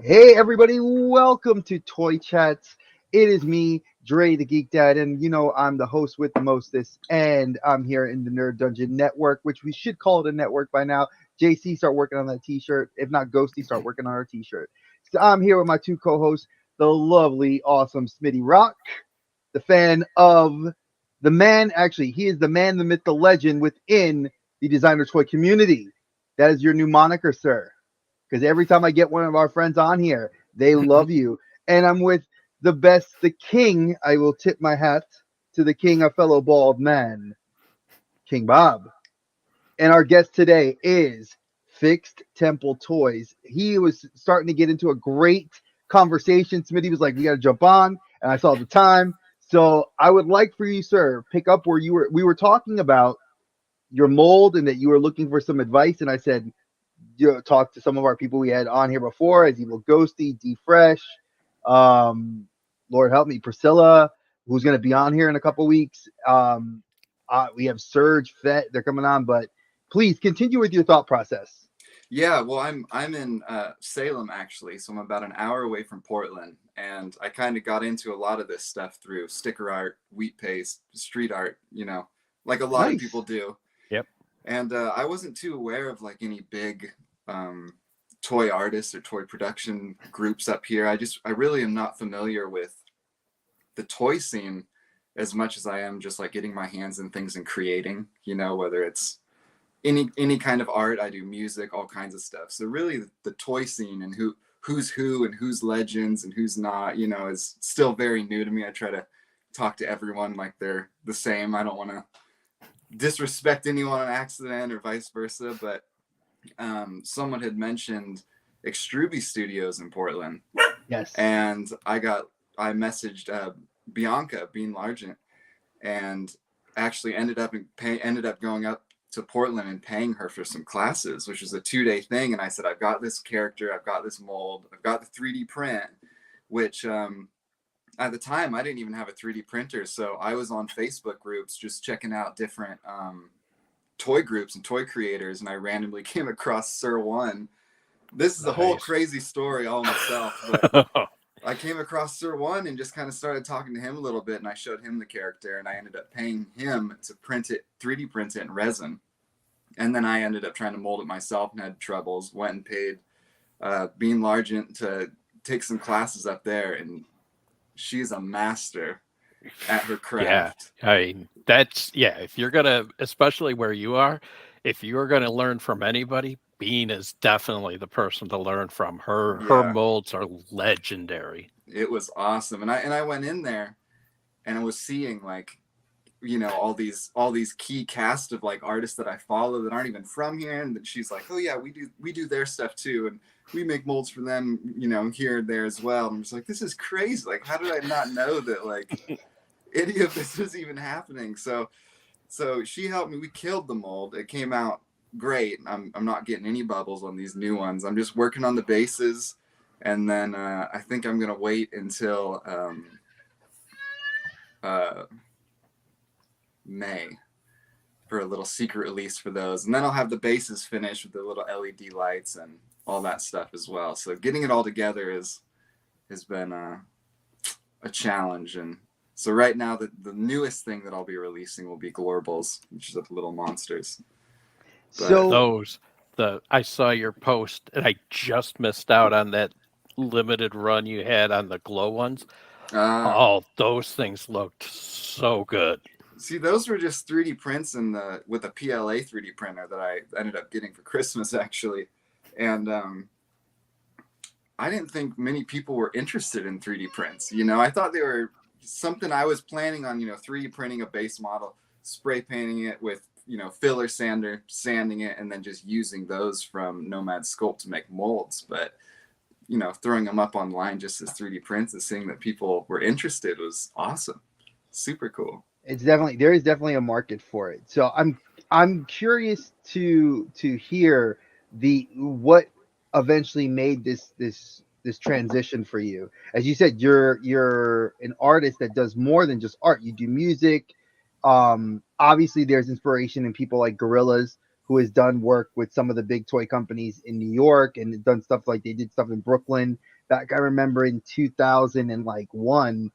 Hey everybody, welcome to Toy Chats. It is me, Dre the Geek Dad, and I'm the host with the mostest, and I'm here in the Nerd Dungeon Network, which we should call it a network by now. JC, start working on that t-shirt. If not Ghosty, start working on our t-shirt. So I'm here with my two co-hosts, the lovely, awesome Smitty Rock, the fan of the man, actually, he is the man, the myth, the legend within the designer toy community. That is your new moniker, sir. Because every time I get one of our friends on here, they love you. And I'm with the best, the king. I will tip my hat to the king, a fellow bald man, King Bob. And our guest today is Fixed Temple Toys. He was starting to get into a great conversation. Smitty was like, "We got to jump on," and I saw the time. So I would like for you, sir, pick up where you were. We were talking about your mold and that you were looking for some advice, and I said, talk to some of our people we had on here before, as Evil Ghosty, D Fresh, Lord help me, Priscilla, who's going to be on here in a couple weeks. We have Surge, Fett, they're coming on, but please continue with your thought process. Yeah, well, I'm in Salem actually, so I'm about an hour away from Portland, and I kind of got into a lot of this stuff through sticker art, wheat paste, street art, like a lot of people do. Yep. And I wasn't too aware of like any big toy artists or toy production groups up here. I really am not familiar with the toy scene as much as I am just like getting my hands in things and creating, whether it's any kind of art. I do music, all kinds of stuff. So really the toy scene and who's who and who's legends and who's not, is still very new to me. I try to talk to everyone like they're the same. I don't want to disrespect anyone on accident or vice versa, but someone had mentioned Extruby Studios in Portland. Yes. And I messaged Bianca Bean Largent and actually ended up going up to Portland and paying her for some classes, which was a 2-day thing. And I said, I've got this character, I've got this mold, I've got the 3D print, which at the time I didn't even have a 3D printer. So I was on Facebook groups just checking out different toy groups and toy creators. And I randomly came across Sir One. This is a whole crazy story all myself, but I came across Sir One and just kind of started talking to him a little bit, and I showed him the character, and I ended up paying him to 3D print it in resin. And then I ended up trying to mold it myself and had troubles. Went and paid Bean Largent to take some classes up there, and she's a master at her craft. Yeah, I mean, if you're going to, especially where you are, if you're going to learn from anybody, Bean is definitely the person to learn from. Her molds are legendary. It was awesome. And I went in there and I was seeing like, all these key cast of like artists that I follow that aren't even from here. And she's like, oh yeah, we do their stuff too. And we make molds for them, here and there as well. And I'm just like, this is crazy. Like, how did I not know that like any of this was even happening? So she helped me. We killed the mold. It came out great. I'm not getting any bubbles on these new ones. I'm just working on the bases. And then I think I'm going to wait until May for a little secret release for those, and then I'll have the bases finished with the little LED lights and all that stuff as well. So getting it all together has been a challenge. And so right now the newest thing that I'll be releasing will be Glorbles, which is the little monsters. But so I saw your post and I just missed out on that limited run you had on the glow ones. Those things looked so good. See, those were just 3D prints with a PLA 3D printer that I ended up getting for Christmas, actually. And I didn't think many people were interested in 3D prints. I thought they were something I was planning on, 3D printing a base model, spray painting it with, filler sander, sanding it, and then just using those from Nomad Sculpt to make molds. But, throwing them up online just as 3D prints and seeing that people were interested was awesome. Super cool. There is definitely a market for it. So I'm curious to hear what eventually made this transition for you. As you said, you're an artist that does more than just art. You do music. Obviously there's inspiration in people like Gorillaz, who has done work with some of the big toy companies in New York and done stuff like they did stuff in Brooklyn. Back I remember in 2001,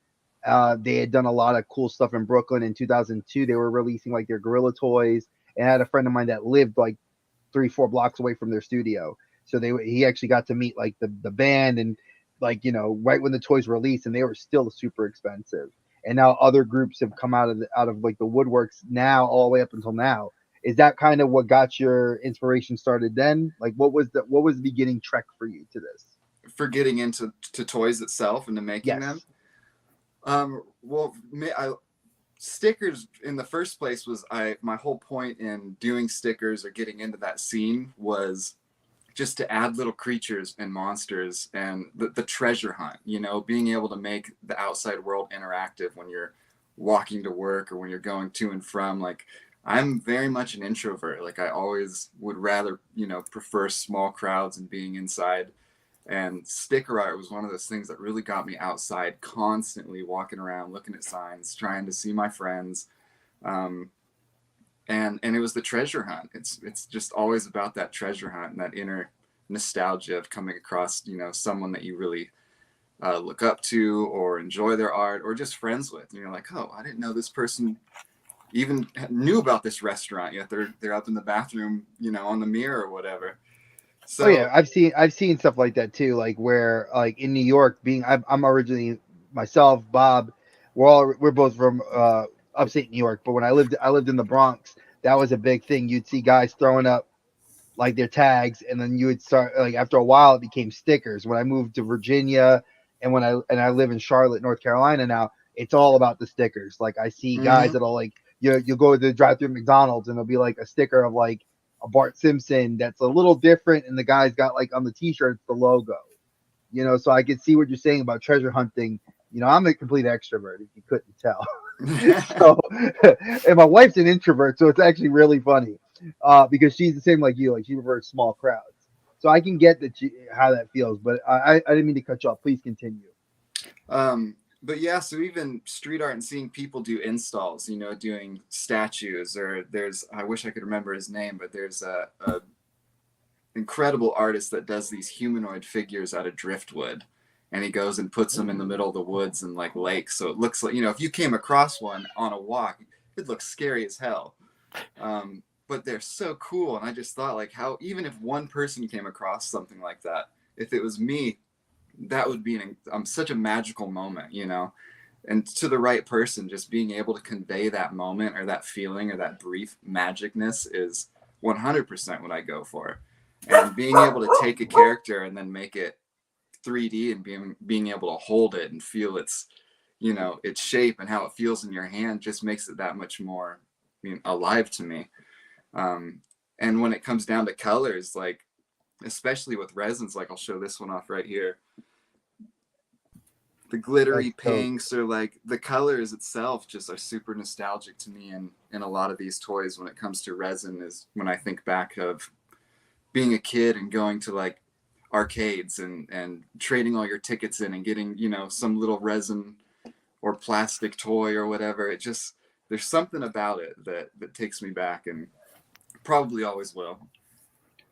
they had done a lot of cool stuff in Brooklyn. In 2002, they were releasing like their Gorilla toys, and I had a friend of mine that lived like 3-4 blocks away from their studio. So he actually got to meet like the band and like right when the toys were released, and they were still super expensive. And now other groups have come out of like the woodworks now all the way up until now. Is that kind of what got your inspiration started then? Like what was the beginning trek for you to this? For getting into toys itself and to making Yes. them. Well, stickers in the first place was my whole point in doing stickers or getting into that scene was just to add little creatures and monsters and the treasure hunt, being able to make the outside world interactive when you're walking to work or when you're going to and from. Like, I'm very much an introvert. Like, I always would rather, prefer small crowds and being inside. And sticker art was one of those things that really got me outside, constantly walking around, looking at signs, trying to see my friends. And it was the treasure hunt. It's just always about that treasure hunt and that inner nostalgia of coming across, someone that you really look up to or enjoy their art or just friends with. And you're like, oh, I didn't know this person even knew about this restaurant, yet they're up in the bathroom, on the mirror or whatever. So, Oh yeah, I've seen stuff like that too. Like where like in New York, I'm originally myself, Bob. We're both from upstate New York, but when I lived in the Bronx, that was a big thing. You'd see guys throwing up like their tags, and then you would start like after a while it became stickers. When I moved to Virginia, and I live in Charlotte, North Carolina now, it's all about the stickers. Like I see guys that'll like you go to the drive-through McDonald's and it'll be like a sticker of like a Bart Simpson that's a little different, and the guy's got like on the T-shirt the logo. So I can see what you're saying about treasure hunting. I'm a complete extrovert if you couldn't tell. So, and my wife's an introvert, so it's actually really funny because she's the same like you. Like she prefers small crowds. So I can get how that feels, but I didn't mean to cut you off. Please continue. But yeah, so even street art and seeing people do installs, doing statues, or I wish I could remember his name, but there's a incredible artist that does these humanoid figures out of driftwood, and he goes and puts them in the middle of the woods and like lakes. So it looks like, if you came across one on a walk, it looks scary as hell. But they're so cool. And I just thought like how, even if one person came across something like that, if it was me, that would be such a magical moment, and to the right person, just being able to convey that moment or that feeling or that brief magicness is 100% what I go for. And being able to take a character and then make it 3D and being able to hold it and feel its shape and how it feels in your hand just makes it that much more alive to me. And when it comes down to colors, like especially with resins, like I'll show this one off right here. The glittery pinks or like the colors itself just are super nostalgic to me. And in a lot of these toys, when it comes to resin, is when I think back of being a kid and going to like arcades and trading all your tickets in and getting, some little resin or plastic toy or whatever. There's something about it that takes me back and probably always will.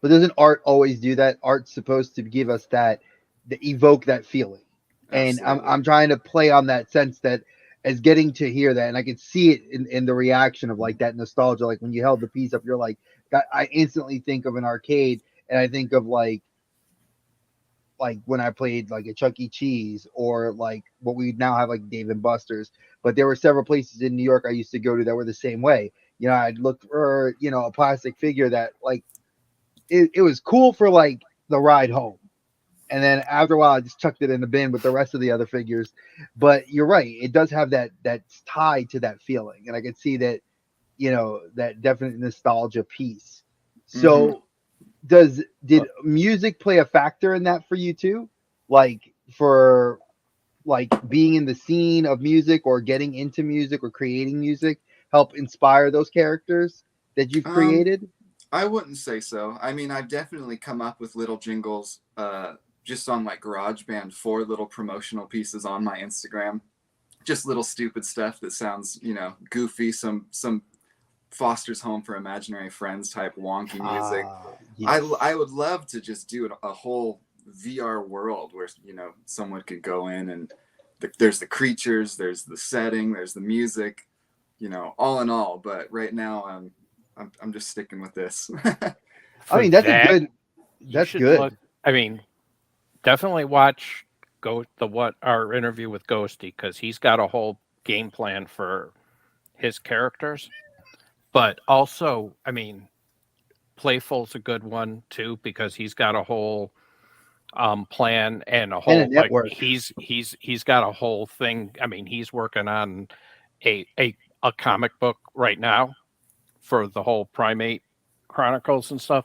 But doesn't art always do that? Art's supposed to give us that evoke that feeling. And I'm trying to play on that sense that as getting to hear that, and I can see it in the reaction of like that nostalgia. Like when you held the piece up, you're like, I instantly think of an arcade, and I think of like when I played like a Chuck E. Cheese or like what we now have like Dave and Buster's. But there were several places in New York I used to go to that were the same way. I'd look for a plastic figure that like it was cool for like the ride home. And then after a while, I just chucked it in the bin with the rest of the other figures. But you're right; it does have that's tied to that feeling, and I can see that, that definite nostalgia piece. So, did music play a factor in that for you too? Like for like being in the scene of music or getting into music or creating music help inspire those characters that you've created? I wouldn't say so. I mean, I've definitely come up with little jingles. Just on like GarageBand for little promotional pieces on my Instagram, just little stupid stuff that sounds, goofy, some Foster's Home for Imaginary Friends type wonky music. Yes. I would love to just do a whole VR world where, you know, someone could go in and there's the creatures, there's the setting, there's the music, you know, all in all. But right now, I'm just sticking with this. I mean, that's a good. That's good. I mean, definitely watch our interview with Ghosty, because he's got a whole game plan for his characters. But also, I mean, Playful's a good one too, because he's got a whole plan and a whole network. He's got a whole thing. I mean, he's working on a comic book right now for the whole Primate Chronicles and stuff.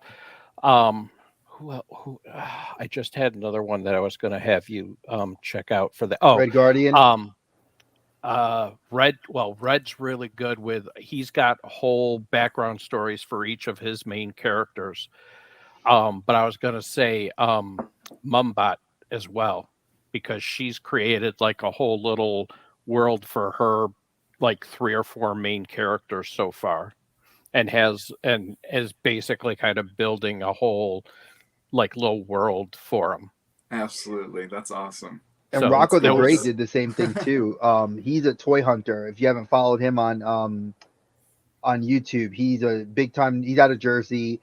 Who I just had another one that I was going to have you check out for the Red Guardian. Red's really good with, he's got whole background stories for each of his main characters. But I was going to say Mumbot as well, because she's created like a whole little world for her, like 3 or 4 main characters so far, and is basically kind of building a whole like little world for them. Absolutely, that's awesome. And so Rocco the Great did the same thing too. He's a toy hunter. If you haven't followed him on YouTube, he's a big time. He's out of Jersey.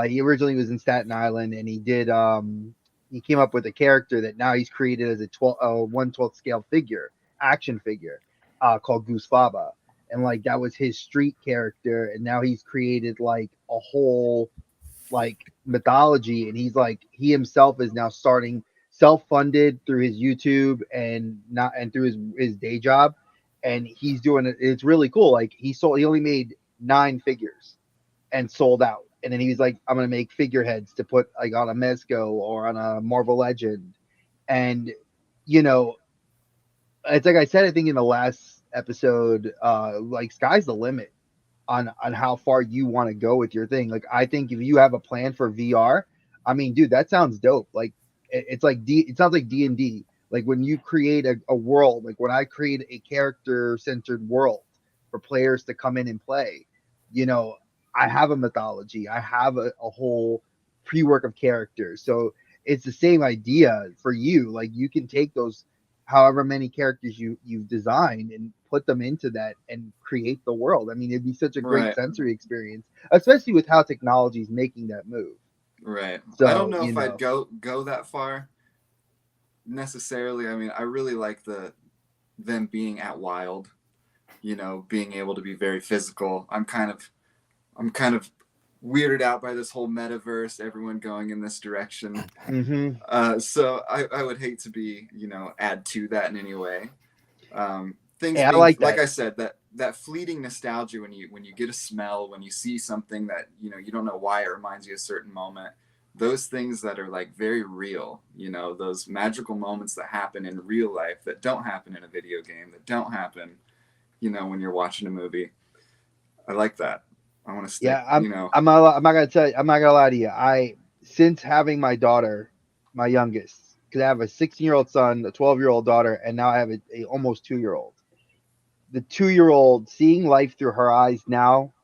He originally was in Staten Island, and he did. He came up with a character that now he's created as a 1/12 scale action figure, called Goose Baba, and like that was his street character, and now he's created like a whole like mythology, and he himself is now starting self-funded through his YouTube and through his day job, and he's doing it. It's really cool. Like he only made 9 figures and sold out, and then he was like, I'm gonna make figureheads to put like on a Mezco or on a Marvel Legend, and you know, it's like I said, I think in the last episode, like sky's the limit on how far you want to go with your thing. Like I think if you have a plan for VR, I mean, dude, that sounds dope. Like it sounds like D&D. Like when you create a world, like when I create a character centered world for players to come in and play, you know, I have a mythology, I have a whole pre-work of characters. So it's the same idea for you. Like you can take those however many characters you've designed and put them into that and create the world. I mean, it'd be such a great sensory experience, especially with how technology is making that move. Right. So, I don't know if I'd go that far necessarily. I mean, I really like them being at Wild, you know, being able to be very physical. I'm kind of weirded out by this whole metaverse, everyone going in this direction. Mm-hmm. So I would hate to be, you know, add to that in any way. Things I like I said, that fleeting nostalgia when you get a smell, when you see something that, you know, you don't know why it reminds you of a certain moment. Those things that are like very real, you know, those magical moments that happen in real life that don't happen in a video game, that don't happen, you know, when you're watching a movie. I like that. I want to stick. Yeah, I'm not gonna lie to you. Since having my daughter, my youngest, because I have a 16-year-old son, a 12-year-old daughter, and now I have a almost 2-year-old. The 2-year-old, seeing life through her eyes now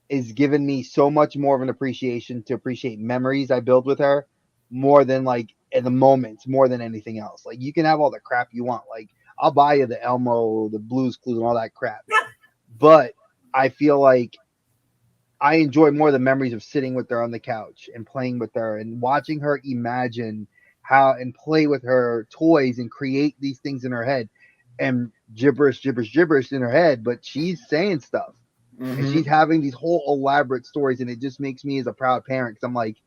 is giving me so much more of an appreciation to appreciate memories I build with her more than like in the moments, more than anything else. Like you can have all the crap you want. Like I'll buy you the Elmo, the Blues Clues, and all that crap. But I feel like I enjoy more the memories of sitting with her on the couch and playing with her and watching her imagine how and play with her toys and create these things in her head, and gibberish in her head, but she's saying stuff. Mm-hmm. And she's having these whole elaborate stories, and it just makes me as a proud parent, because I'm like,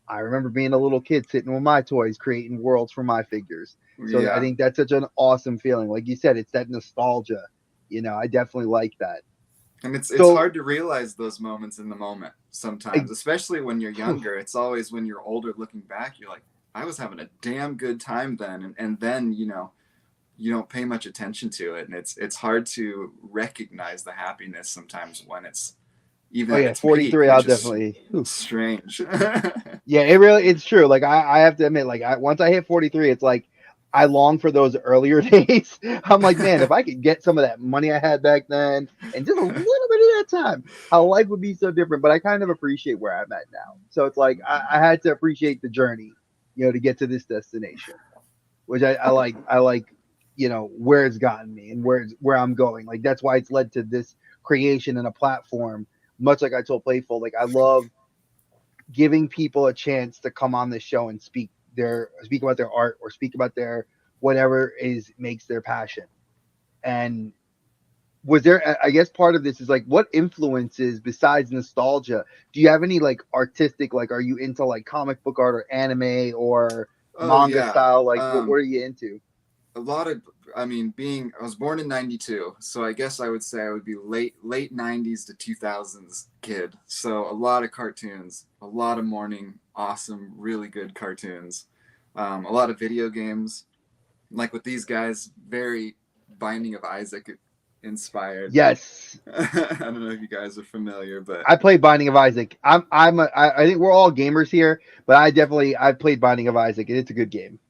I remember being a little kid sitting with my toys creating worlds for my figures. So yeah. I think that's such an awesome feeling. Like you said, it's that nostalgia. You know, I definitely like that. And it's hard to realize those moments in the moment sometimes, especially when you're younger. It's always when you're older looking back, you're like, I was having a damn good time then. And then, you know, you don't pay much attention to it. And it's hard to recognize the happiness sometimes when it's even at 43, I'll definitely strange. Yeah, it's true. Like I have to admit, like once I hit 43, it's like I long for those earlier days. I'm like, man, if I could get some of that money I had back then and just a little bit of that time, how life would be so different. But I kind of appreciate where I'm at now. So it's like I had to appreciate the journey, to get to this destination, which I like. I like, where it's gotten me and where I'm going. Like that's why it's led to this creation and a platform. Much like I told Playful, like I love giving people a chance to come on this show and speak about their art or speak about their whatever makes their passion. And was there, I guess part of this is like, what influences besides nostalgia do you have any like artistic, like are you into like comic book art or anime or manga style, like what are you into? A lot of, I was born in 92, so I guess I would say I would be late 90s to 2000s kid. So a lot of cartoons, a lot of morning awesome, really good cartoons, a lot of video games, like with these guys, very Binding of Isaac inspired. Yes. I don't know if you guys are familiar, but I played Binding of Isaac. I think we're all gamers here, but I've played Binding of Isaac, and it's a good game.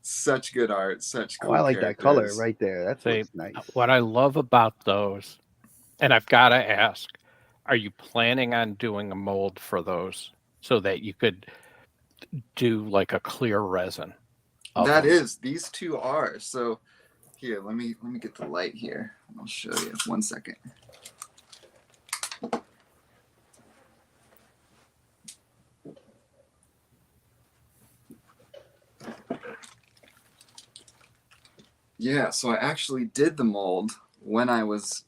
Such good art, such cool. I like characters. That color right there. That's nice. What I love about those, and I've got to ask, are you planning on doing a mold for those so that you could do like a clear resin? These two are. So here, let me get the light here. I'll show you. 1 second. Yeah, so I actually did the mold when I was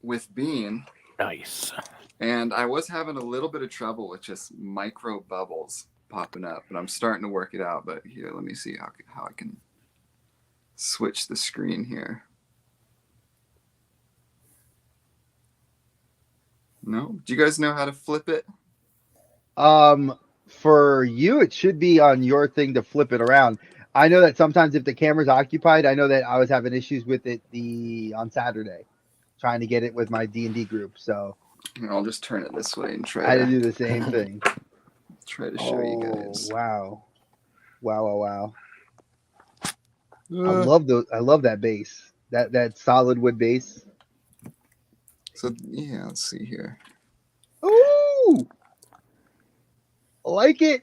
with Bean. Nice. And I was having a little bit of trouble with just micro bubbles popping up, but I'm starting to work it out. But here, let me see how I can switch the screen here. No? Do you guys know how to flip it? For you, it should be on your thing to flip it around. I know that sometimes if the camera's occupied, I know that I was having issues with it on Saturday, trying to get it with my D&D group. So I'll just turn it this way and try to do the same thing. Try to show you guys. Wow. I love those. I love that base. That solid wood base. So yeah, let's see here. Ooh, I like it.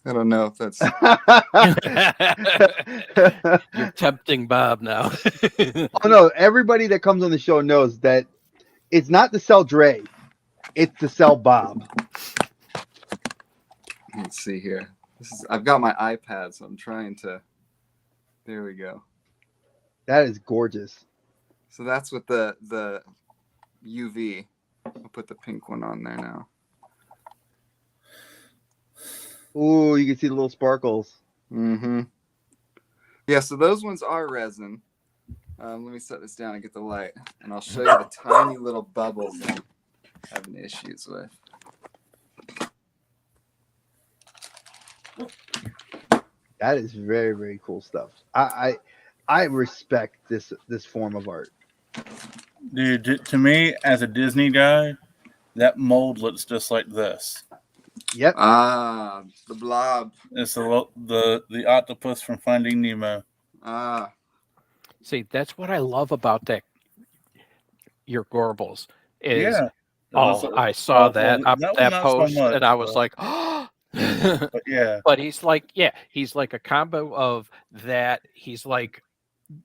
I don't know if that's. You're tempting Bob now. Oh no! Everybody that comes on the show knows that it's not to sell Dre, it's to sell Bob. Let's see here. I've got my iPad, so I'm trying to. There we go. That is gorgeous. So that's with the UV. I'll put the pink one on there now. Ooh, you can see the little sparkles. Mm-hmm. Yeah, so those ones are resin. Let me set this down and get the light, and I'll show you the tiny little bubbles that I'm having issues with. That is very, very cool stuff. I respect this form of art. Dude, to me, as a Disney guy, that mold looks just like this. Yep. Ah, the blob. It's the octopus from Finding Nemo. Ah. See, that's what I love about your Gorbals. I saw that post, so much, and I was like, oh. But yeah. But he's like a combo of that. He's like,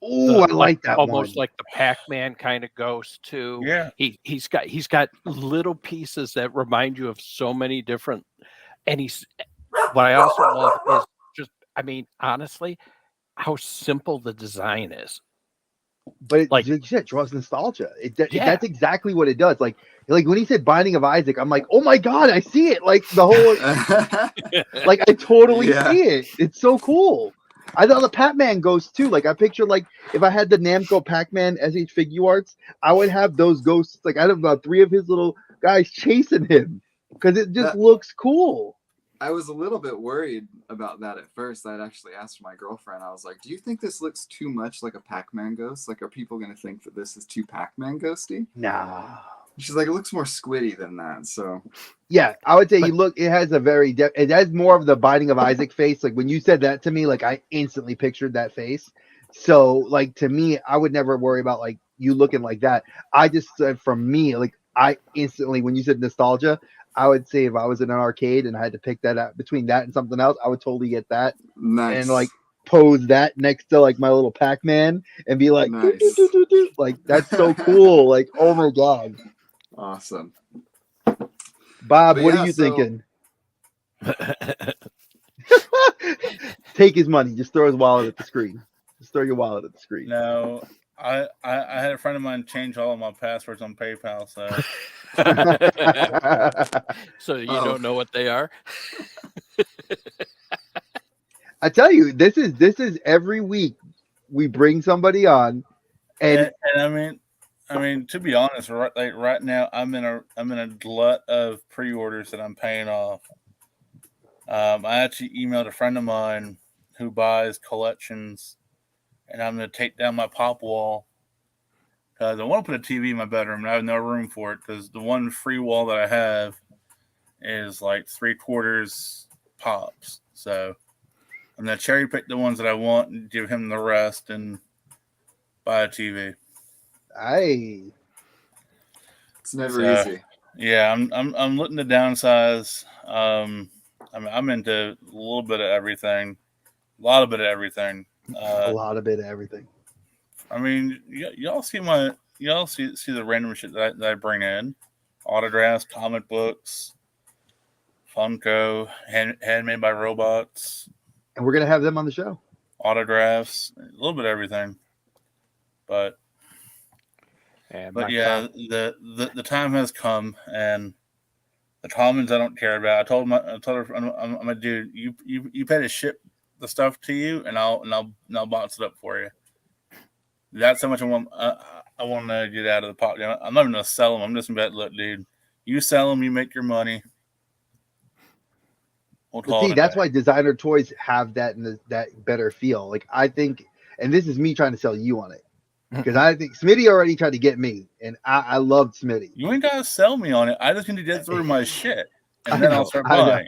I like that almost one. like the Pac-Man kind of ghost too. Yeah. He's got little pieces that remind you of so many different. And what I also love is just, honestly, how simple the design is. But it draws nostalgia. That's exactly what it does. Like when he said Binding of Isaac, I'm like, oh my god, I see it. Like the whole, like I totally see it. It's so cool. I thought the Pac-Man ghosts too. Like I picture, like if I had the Namco Pac-Man SH figure arts, I would have those ghosts. Like I have about 3 of his little guys chasing him because it just looks cool. I was a little bit worried about that at first. I'd actually asked my girlfriend. I was like, "Do you think this looks too much like a Pac-Man ghost? Like, are people going to think that this is too Pac-Man ghosty?" Nah. She's like, "It looks more squiddy than that." So. Yeah, I would say it has it has more of the Binding of Isaac face. Like when you said that to me, like I instantly pictured that face. So like to me, I would never worry about like you looking like that. I just said from me, like I instantly when you said nostalgia, I would say if I was in an arcade and I had to pick that out between that and something else, I would totally get that and Nice. like pose that next to like my little Pac-Man and be like, "Doo, doo, Nice. doo, doo, doo." Like that's so cool. Like, oh my god. Awesome. Bob, But what are yeah, you so thinking? Take his money. Just throw his wallet at the screen. Just throw your wallet at the screen. No, I had a friend of mine change all of my passwords on PayPal, so So you Oh. don't know what they are? I tell you, this is every week we bring somebody on, and and I mean to be honest, right now I'm in a glut of pre-orders that I'm paying off. I actually emailed a friend of mine who buys collections, and I'm going to take down my pop wall because I want to put a TV in my bedroom, and I have no room for it because the one free wall that I have is like 3/4 pops. So I'm going to cherry pick the ones that I want and give him the rest and buy a TV. it's never So, easy. yeah, I'm looking to downsize. I'm into a little bit of everything, a lot of bit of everything. a lot of bit of everything. I mean, y'all see the random shit that I bring in: autographs, comic books, Funko, handmade by robots, And we're gonna have them on the show. autographs, a little bit of everything. But And but my yeah, the time has come, and the comments I don't care about. I told her I'm a dude. You pay to ship the stuff to you, and I'll box it up for you. That's how much I want. I want to get out of the pocket. I'm not even gonna sell them. I'm just gonna be like, look, dude, you sell them, you make your money. We'll But call see, it a that's day. why designer toys have that better feel. Like I think, and this is me trying to sell you on it because I think Smitty already tried to get me, and I loved Smitty. You ain't gotta sell me on it. I just need to get through my shit, and I then I'll know, start I know.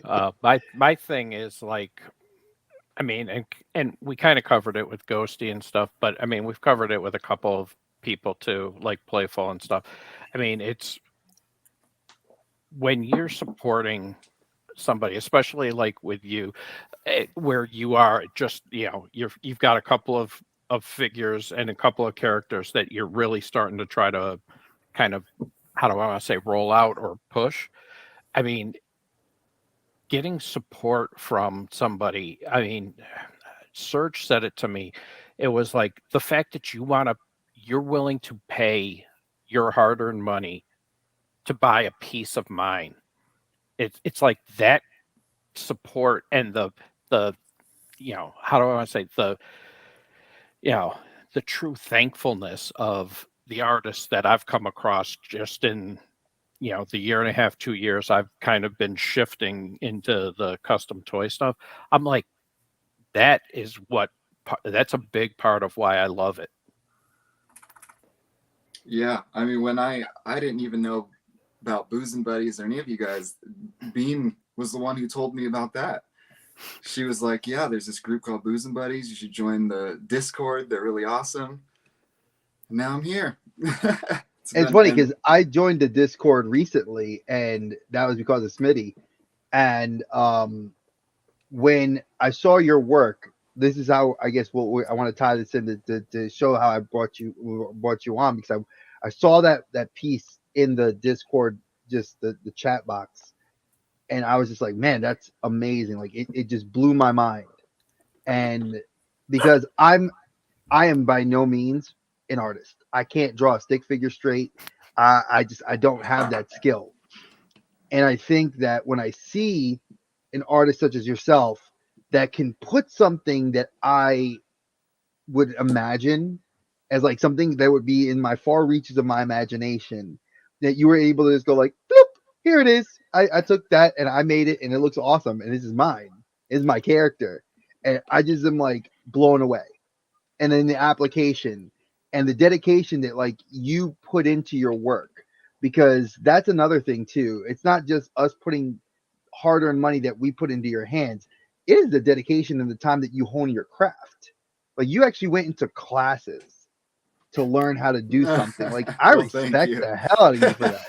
buying. my thing is like, I mean, and we kind of covered it with Ghosty and stuff, but I mean, we've covered it with a couple of people too, like Playful and stuff. I mean, it's when you're supporting somebody, especially like with you, where you are just, you've got a couple of figures and a couple of characters that you're really starting to try to kind of, how do I want to say, roll out or push. I mean, getting support from somebody, I mean, Serge said it to me. It was like the fact that you're willing to pay your hard-earned money to buy a piece of mine. It's like that support and the how do I want to say, you know the true thankfulness of the artists that I've come across just in the year and a half, 2 years I've kind of been shifting into the custom toy stuff. I'm like, that is that's a big part of why I love it. Yeah, I mean, when I didn't even know about Booze and Buddies or any of you guys, Bean was the one who told me about that. She was like, yeah, there's this group called Booze and Buddies. You should join the Discord. They're really awesome. And now I'm here. It's funny because I joined the Discord recently, and that was because of Smitty. And when I saw your work, this is how I guess I want to tie this in to show how I brought you on, because I saw that piece in the Discord, just the chat box, and I was just like, man, that's amazing. Like it just blew my mind. And because I am by no means an artist. I can't draw a stick figure straight. I don't have that skill. And I think that when I see an artist such as yourself that can put something that I would imagine as like something that would be in my far reaches of my imagination, that you were able to just go like, bloop, here it is. I took that and I made it and it looks awesome and this is mine. It's my character. And I just am like blown away. And then the application and the dedication that like you put into your work, because that's another thing too. It's not just us putting hard-earned money that we put into your hands. It is the dedication and the time that you hone your craft. Like you actually went into classes to learn how to do something. Like I Well, thank respect you. the hell out of you for that,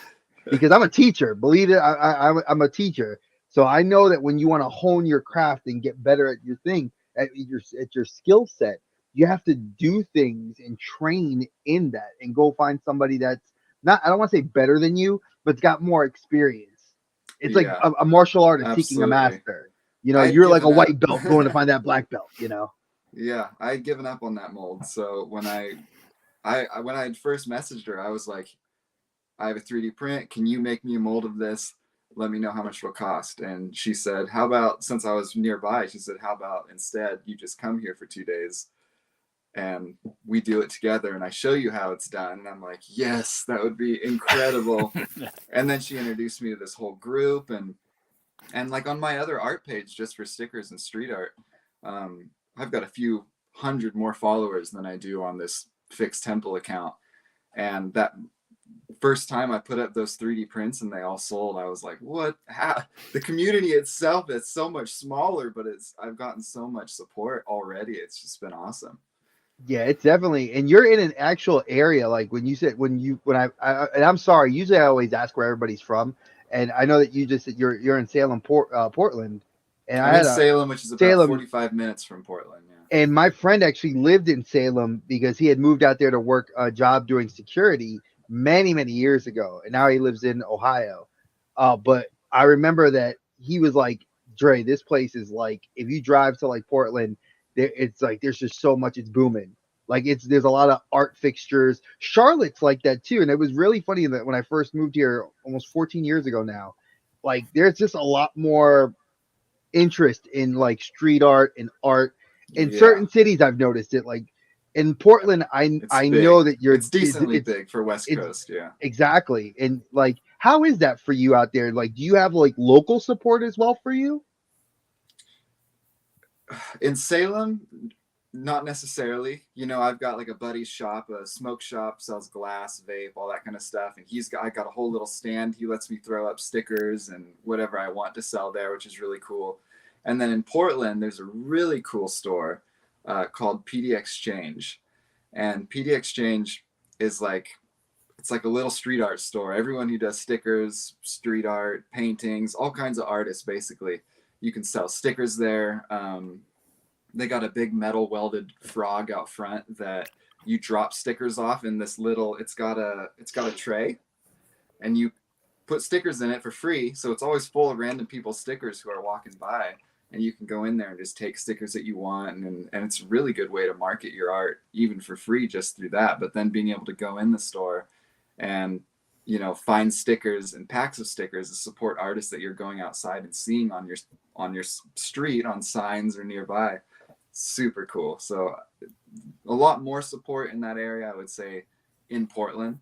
because I'm a teacher. Believe it, I'm a teacher, so I know that when you want to hone your craft and get better at your thing, at your skill set, you have to do things and train in that, and go find somebody that's not, I don't want to say better than you, but it's got more experience. It's like Yeah, a martial artist seeking a absolutely. master. You know, I'd you're like a given up. white belt going to find that black belt. You know. Yeah, I had given up on that mold. So when when I had first messaged her, I was like, I have a 3D print. Can you make me a mold of this? Let me know how much it'll cost. And she said, how about, since I was nearby, she said, how about instead you just come here for 2 days and we do it together and I show you how it's done. And I'm like, yes, that would be incredible. And then she introduced me to this whole group, and like on my other art page, just for stickers and street art, I've got a few hundred more followers than I do on this fixed temple account. And that first time I put up those 3D prints and they all sold, I was like, what? How? The community itself is so much smaller, but I've gotten so much support already. It's just been awesome. Yeah, it's definitely, and you're in an actual area. Like when you said and I'm sorry. Usually, I always ask where everybody's from, and I know that you just said you're in Salem, Portland, and I I'm in had a Salem, which is about Salem, 45 minutes from Portland. Yeah. and my friend actually lived in Salem because he had moved out there to work a job doing security many years ago, and now he lives in Ohio. But I remember that he was like, Dre, this place is like, if you drive to like Portland, it's like there's just so much, it's booming. Like there's a lot of art fixtures. Charlotte's like that too, and it was really funny that when I first moved here almost 14 years ago now, like there's just a lot more interest in like street art and art in Yeah, certain cities. I've noticed it. Like in Portland, it's I know big. that It's decently big for West it's Coast. Yeah. exactly. And like, how is that for you out there? Like, do you have like local support as well for you? In Salem, not necessarily. You know, I've got like a buddy's shop, a smoke shop, sells glass, vape, all that kind of stuff. And I got a whole little stand. He lets me throw up stickers and whatever I want to sell there, which is really cool. And then in Portland, there's a really cool store called PD Exchange. And PD Exchange is like, it's like a little street art store. Everyone who does stickers, street art, paintings, all kinds of artists, basically. You can sell stickers there. They got a big metal welded frog out front that you drop stickers off in this little, it's got a tray, and you put stickers in it for free. So it's always full of random people's stickers who are walking by, and you can go in there and just take stickers that you want. And it's a really good way to market your art, even for free, just through that. But then being able to go in the store and, you know, find stickers and packs of stickers to support artists that you're going outside and seeing on your street, on signs or nearby. Super cool. So a lot more support in that area, I would say, in Portland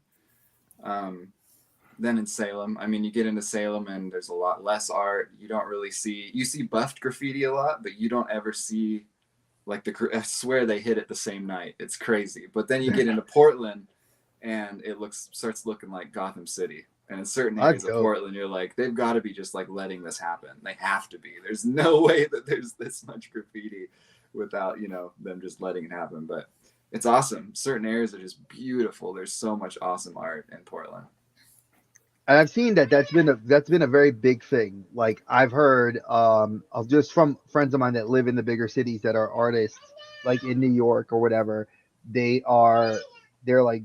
than in Salem. I mean, you get into Salem and there's a lot less art. You don't really you see buffed graffiti a lot, but you don't ever see like I swear they hit it the same night. It's crazy. But then you get into Portland and it starts looking like Gotham City. And in certain areas of Portland, you're like, they've got to be just like letting this happen. They have to be. There's no way that there's this much graffiti without, you know, them just letting it happen. But it's awesome. Certain areas are just beautiful. There's so much awesome art in Portland. And I've seen that's been a very big thing. Like I've heard of just from friends of mine that live in the bigger cities that are artists, like in New York or whatever. They're like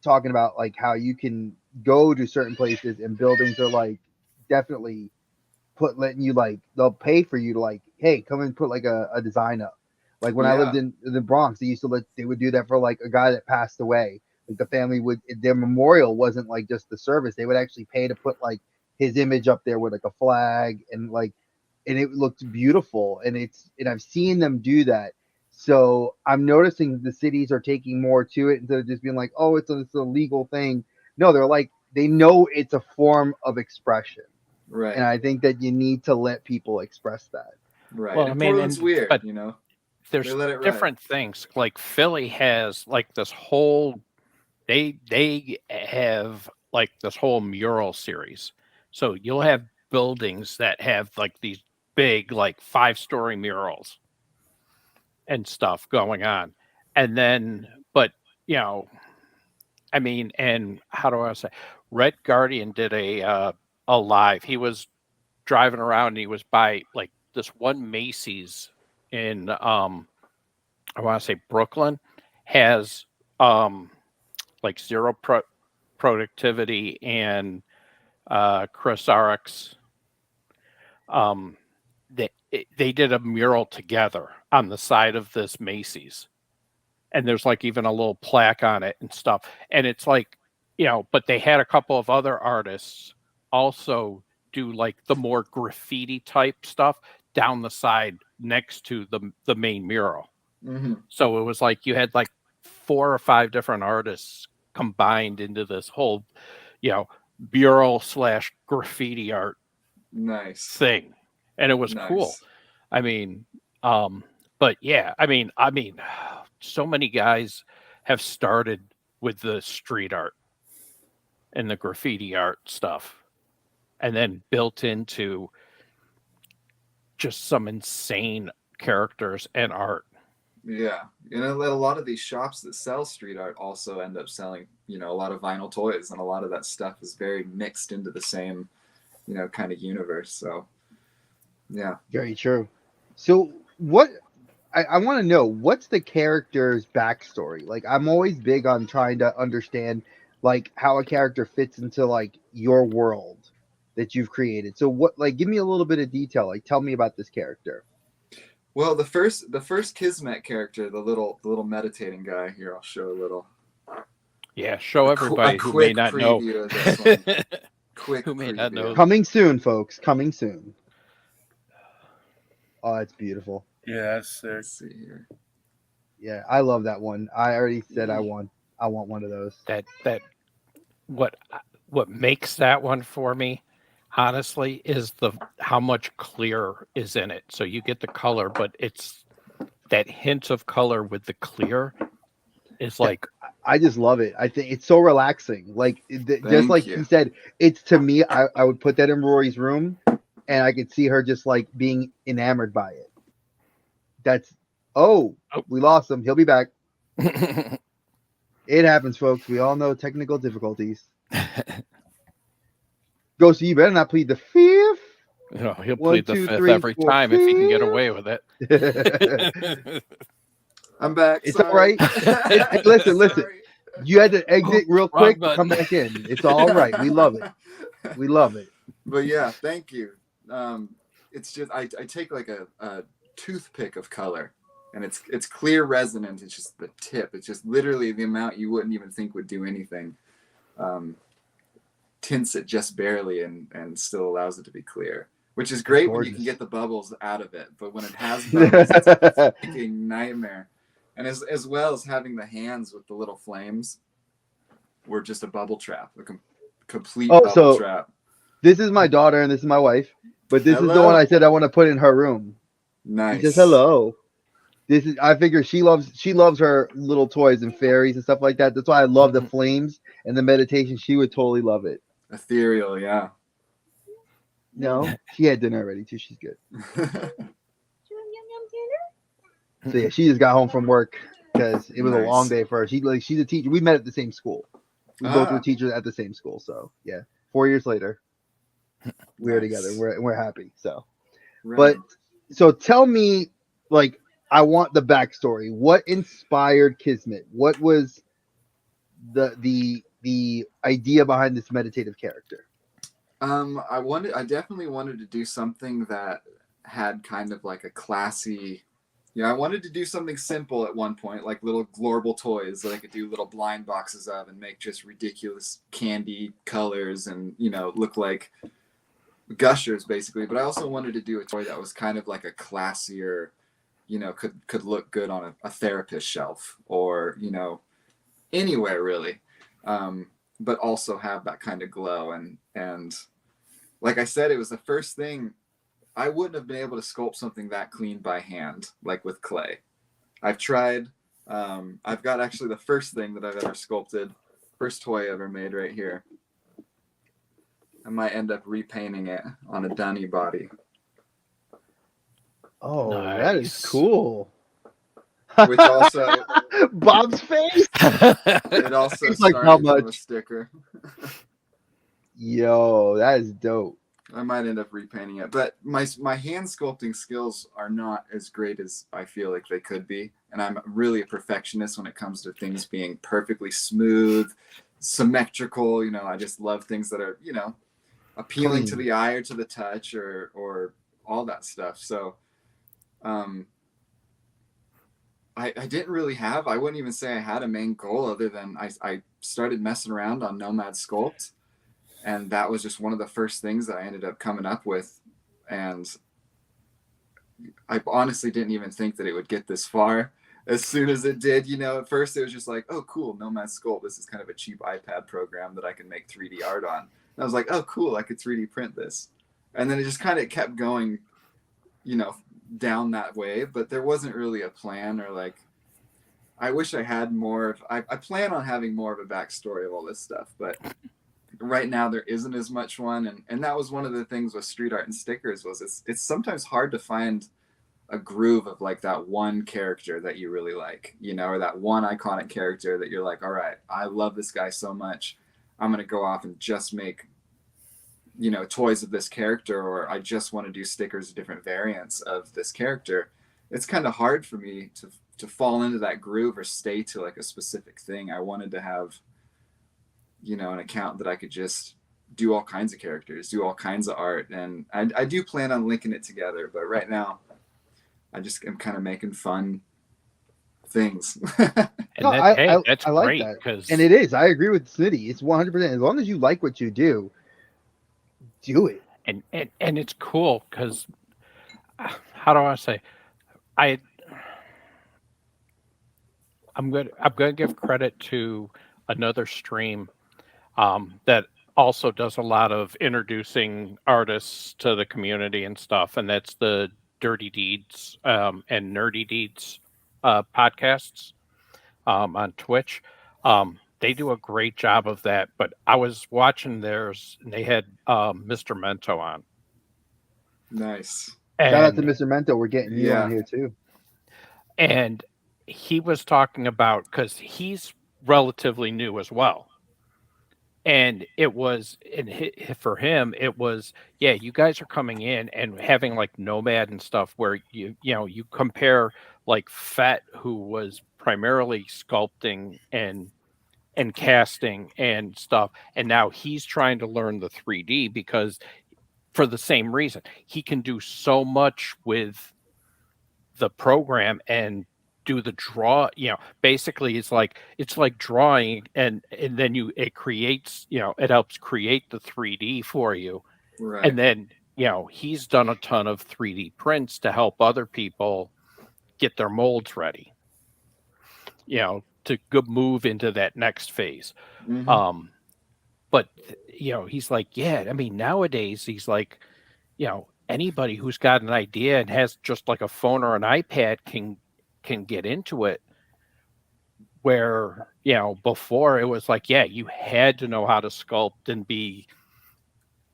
talking about like how you can go to certain places and buildings are like definitely letting you, like they'll pay for you to like, hey, come and put like a design up. Like when I lived in the Bronx, they would do that for like a guy that passed away. Like the family would, their memorial wasn't like just the service. They would actually pay to put like his image up there with like a flag and like, and it looked beautiful. And I've seen them do that. So I'm noticing the cities are taking more to it instead of just being like, oh, it's a legal thing. No, they're like, they know it's a form of expression. Right. And I think that you need to let people express that. Right. Well, and I mean, Portland's weird, but you know. there's different things. Like Philly has like this whole they have like this whole mural series. So you'll have buildings that have like these big like 5-story murals and stuff going on. And then but you know, I mean, and how do I say? Red Guardian did a live. He was driving around and he was by like this one Macy's in I want to say Brooklyn has like productivity and Chris Rx. They did a mural together on the side of this Macy's, and there's like even a little plaque on it and stuff. And it's like, but they had a couple of other artists also do like the more graffiti type stuff down the side next to the main mural. Mm-hmm. So it was like you had like 4 or 5 different artists combined into this whole, mural / graffiti art Nice thing, and it was cool. Nice. I mean, but yeah, I mean, so many guys have started with the street art and the graffiti art stuff, and then built into just some insane characters and art. Yeah, a lot of these shops that sell street art also end up selling, a lot of vinyl toys, and a lot of that stuff is very mixed into the same, kind of universe. So, yeah. Very true. So what I want to know, what's the character's backstory? Like, I'm always big on trying to understand like how a character fits into like your world that you've created. So what, like, give me a little bit of detail. Like, tell me about this character. Well, the first Kismet character, the little meditating guy here, I'll show a little. Yeah, show everybody who may not know. Quick who may not know. Coming soon, folks. Coming soon. Oh, that's beautiful. Yeah, that's sick. Let's see here. Yeah, I love that one. I already said I want one of those. That what makes that one for me, honestly, is how much clear is in it. So you get the color, but it's that hint of color with the clear is like, I just love it. I think it's so relaxing. Like just like you. he said, it's to me. I would put that in Rory's room, and I could see her just like being enamored by it. We lost him. He'll be back. It happens, folks. We all know technical difficulties. Go, so you better not plead the fifth. He'll plead the fifth every time if he can get away with it. I'm back. It's sorry. all right. Listen. Sorry. You had to exit real quick, button. come back in. It's all right. We love it. We love it. But yeah, thank you. It's just I take like a toothpick of color, and it's clear resonant. It's just the tip. It's just literally the amount you wouldn't even think would do anything. Tints it just barely and still allows it to be clear, which is great when you can get the bubbles out of it. But when it has bubbles, it's a freaking nightmare. And as well as having the hands with the little flames were just a bubble trap, a complete bubble trap. This is my daughter and this is my wife, but this is the one I said I want to put in her room. Nice. Just hello. I figure she loves her little toys and fairies and stuff like that. That's why I love the flames and the meditation. She would totally love it. Ethereal, yeah. No, she had dinner already too. She's good. So yeah, she just got home from work because it was a long day for her. She's a teacher. We met at the same school. We both were teachers at the same school. So yeah, 4 years later, we're together. We're happy. So, but so tell me, like, I want the backstory. What inspired Kismet? What was the idea behind this meditative character? I definitely wanted to do something that had kind of like a classy. I wanted to do something simple at one point, like little glorable toys that I could do little blind boxes of and make just ridiculous candy colors and, look like gushers basically. But I also wanted to do a toy that was kind of like a classier, could look good on a therapist shelf or, anywhere really. But also have that kind of glow. And like I said, it was the first thing. I wouldn't have been able to sculpt something that clean by hand, like with clay. I've tried. I've got actually the first thing that I've ever sculpted, first toy ever made right here. I might end up repainting it on a dunny body. Oh, nice. That is cool. which also Bob's face. it also He's like, how started from a much? sticker. Yo, that is dope. I might end up repainting it, but my hand sculpting skills are not as great as I feel like they could be, and I'm really a perfectionist when it comes to things being perfectly smooth, symmetrical. You know, I just love things that are, you know, appealing to Clean. the eye or to the touch or all that stuff. So I didn't really have, I wouldn't even say I had a main goal other than I started messing around on Nomad Sculpt, and that was just one of the first things that I ended up coming up with. And I honestly didn't even think that it would get this far as soon as it did. You know, at first it was just like, oh, cool, Nomad Sculpt. This is kind of a cheap iPad program that I can make 3D art on. And I was like, oh, cool, I could 3D print this. And then it just kind of kept going, you know, down that way. But there wasn't really a plan, or like, I wish I had more of, I plan on having more of a backstory of all this stuff, but right now there isn't as much one. And that was one of the things with street art and stickers, was it's sometimes hard to find a groove of like that one character that you really like, you know, or that one iconic character that you're like, all right, I love this guy so much, I'm going to go off and just make, you know, toys of this character, or I just want to do stickers of different variants of this character. It's kind of hard for me to fall into that groove or stay to like a specific thing. I wanted to have, you know, an account that I could just do all kinds of characters, do all kinds of art. And I do plan on linking it together, but right now I just am kind of making fun things. And No, that, hey, that's I like great that. because And it is. I agree with Smitty. It's 100%. As long as you like what you do it. and it's cool because how do I say, I I'm gonna give credit to another stream that also does a lot of introducing artists to the community and stuff, and that's the Dirty Deeds and Nerdy Deeds podcasts on Twitch. They do a great job of that. But I was watching theirs, and they had Mr. Mento on, Nice. Shout out to and Mr. Mento. We're getting you on Yeah. here too. and he was talking about, because he's relatively new as well. And it was, for him, it was, yeah, you guys are coming in and having like Nomad and stuff where you know, you compare like Fett, who was primarily sculpting and casting and stuff, and now he's trying to learn the 3D because for the same reason, he can do so much with the program and do the draw, you know, basically it's like drawing, and then it creates, you know, it helps create the 3D for you. Right. And then, you know, he's done a ton of 3D prints to help other people get their molds ready, you know, to move into that next phase. Mm-hmm. But you know, he's like, yeah, I mean, nowadays he's like, you know, anybody who's got an idea and has just like a phone or an iPad can get into it. Where, you know, before it was like, yeah, you had to know how to sculpt and be,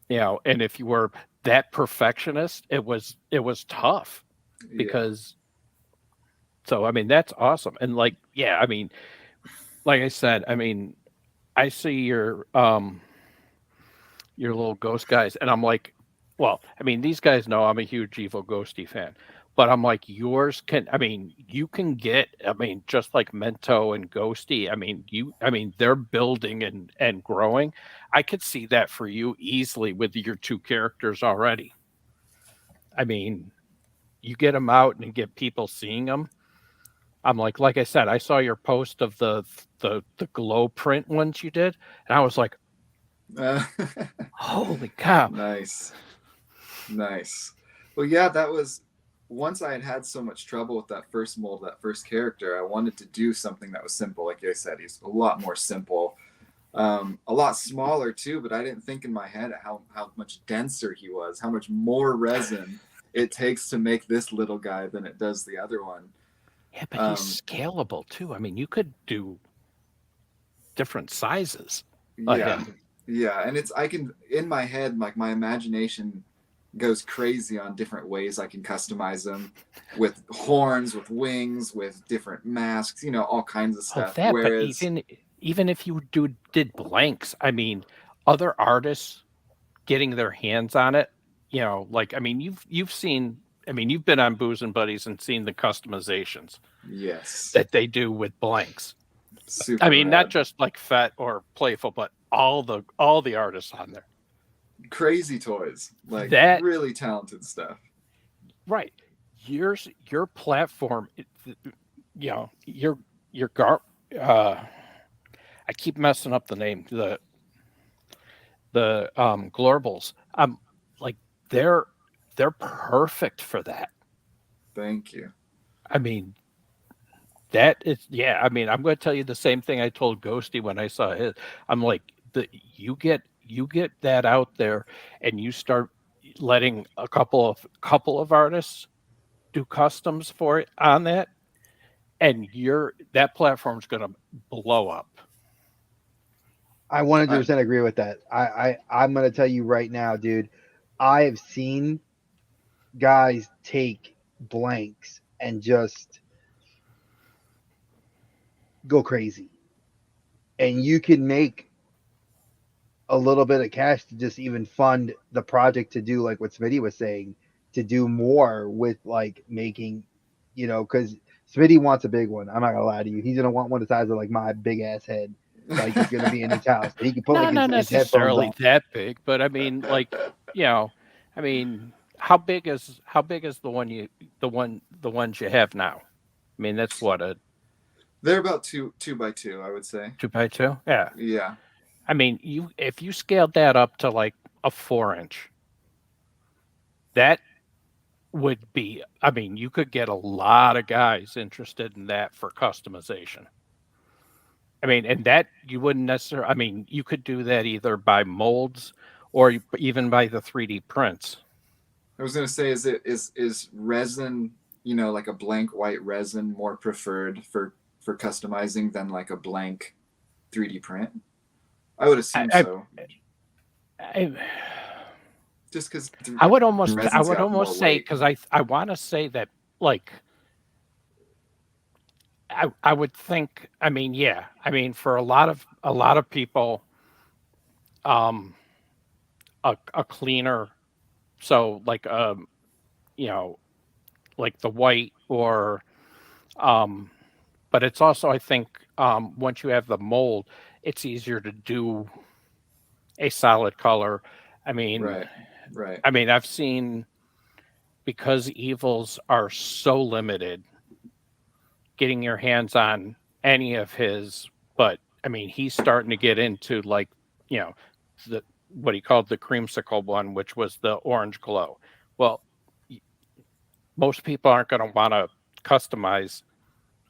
you know, and if you were that perfectionist, it was tough Yeah. because, so I mean, that's awesome. And like, yeah, I mean, like I said, I mean, I see your little ghost guys, and I'm like, well, I mean, these guys know I'm a huge Evil Ghosty fan, but I'm like, yours can, I mean, you can get, I mean, just like Mento and Ghosty, I mean, they're building and growing. I could see that for you easily with your two characters already. I mean, you get them out and get people seeing them. I'm like I said, I saw your post of the glow print ones you did, and I was like, holy cow. Nice. Well, yeah, that was, once I had so much trouble with that first mold, that first character, I wanted to do something that was simple. Like I said, he's a lot more simple, a lot smaller too, but I didn't think in my head how much denser he was, how much more resin it takes to make this little guy than it does the other one. Yeah, but he's scalable too. I mean, you could do different sizes. Yeah. Yeah. And I can, in my head, like my imagination goes crazy on different ways I can customize them, with horns, with wings, with different masks, all kinds of Oh, stuff. that, but Whereas, even if you did blanks, I mean, other artists getting their hands on it, like, I mean, you've seen, I mean, you've been on Booze and Buddies and seen the customizations yes, that they do with blanks. super I mean, not rad. just like Fet or Playful, but all the artists on there. Crazy toys, like That really talented stuff. right. Your platform, your gar. I keep messing up the name. The Glorbles. Like they're perfect for that. Thank you. I mean, that is, yeah. I mean, I'm going to tell you the same thing I told Ghosty when I saw his. I'm like, you get that out there, and you start letting a couple of artists do customs for it on that, and that platform's going to blow up. I 100% agree with that. I'm gonna tell you right now, dude. I have seen guys take blanks and just go crazy, and you can make a little bit of cash to just even fund the project to do like what Smitty was saying, to do more with like making, because Smitty wants a big one. I'm not gonna lie to you. He's gonna want one the size of like my big ass head. Like it's gonna be in his house. He can put like Not his headphones necessarily on. that big, but I mean, like, I mean, how big is the ones you have now? I mean, that's what, a They're about two by two, I would say. 2x2. Yeah. Yeah. I mean, if you scaled that up to like a 4-inch, that would be. I mean, you could get a lot of guys interested in that for customization. I mean, and that you wouldn't necessarily. I mean, you could do that either by molds or even by the 3D prints. I was gonna say, is resin, like a blank white resin, more preferred for customizing than like a blank 3D print? I would assume so. Just because I would almost say, because I want to say that, like, I would think, I mean, yeah, I mean, for a lot of people, a cleaner, so like like the white, or but it's also, I think, once you have the mold, it's easier to do a solid color. I mean, right. I mean, I've seen, because evils are so limited, getting your hands on any of his, but I mean, he's starting to get into, like, the what he called the creamsicle one, which was the orange glow. Well, most people aren't going to want to customize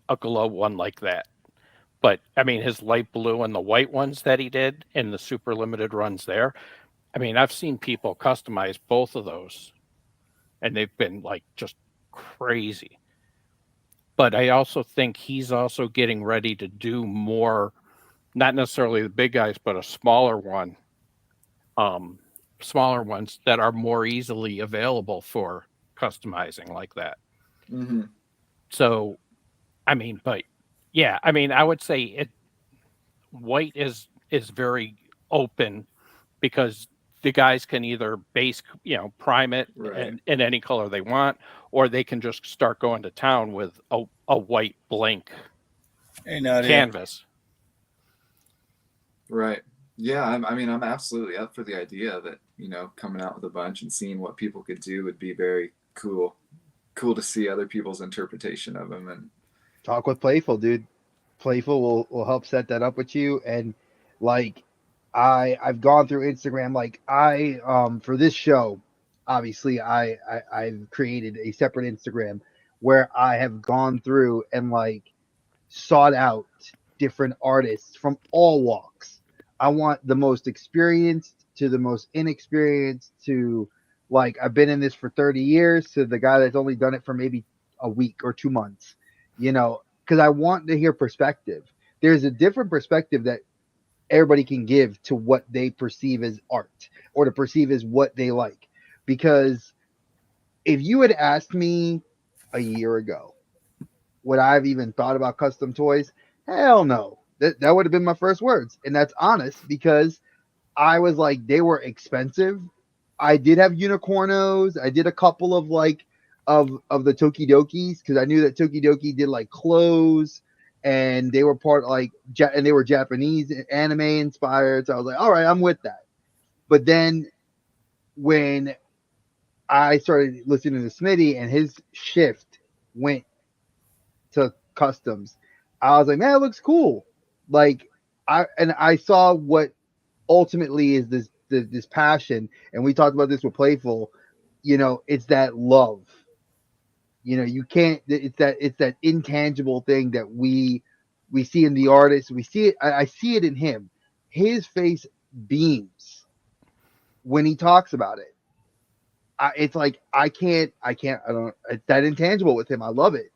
a glow one like that. But I mean, his light blue and the white ones that he did in the super limited runs there, I mean, I've seen people customize both of those, and they've been like just crazy. But I also think he's also getting ready to do more, not necessarily the big guys, but a smaller one, smaller ones that are more easily available for customizing like that. Mm-hmm. So, I mean, but yeah, I mean, I would say white is very open, because the guys can either prime it in any color they want, or they can just start going to town with a white blank canvas. Right. Yeah. I mean, I'm absolutely up for the idea that, coming out with a bunch and seeing what people could do would be very cool. Cool to see other people's interpretation of them. And talk with Playful, dude. Playful will help set that up with you. And like, I've gone through Instagram. Like for this show, obviously I've created a separate Instagram where I have gone through and like sought out different artists from all walks. I want the most experienced to the most inexperienced, to like, I've been in this for 30 years, to the guy that's only done it for maybe a week or 2 months, because I want to hear perspective. There's a different perspective that everybody can give to what they perceive as art, or to perceive as what they like. because if you had asked me a year ago would I have even thought about custom toys, hell no. That would have been my first words, and that's honest because I was like, they were expensive. I did have unicornos. I did a couple of like of the Tokidokis because I knew that Tokidoki did like clothes, and they were part like and they were Japanese anime inspired. So I was like, all right, I'm with that. But then when I started listening to Smitty and his shift went to customs, I was like, man, it looks cool. Like I saw what ultimately is this passion, and we talked about this with Playful. You know, it's that love. You know, you can't. It's that intangible thing that we see in the artist. We see it. I see it in him. His face beams when he talks about it. It's like I can't. I don't. It's that intangible with him. I love it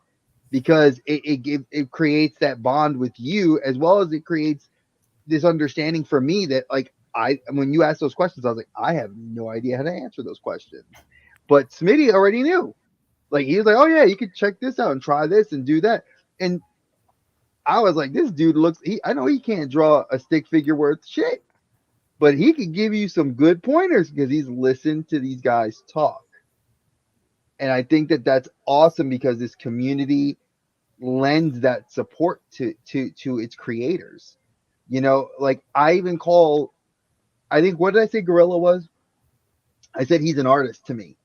because it creates that bond with you as well as it creates this understanding for me that like when you asked those questions, I was like, I have no idea how to answer those questions. But Smitty already knew. Like he was like, oh yeah, you could check this out and try this and do that. And I was like, this dude looks. I know he can't draw a stick figure worth shit, but he could give you some good pointers because he's listened to these guys talk. And I think that that's awesome because this community lends that support to its creators. You know, like I even call. I think what did I say? Gorilla was. I said he's an artist to me.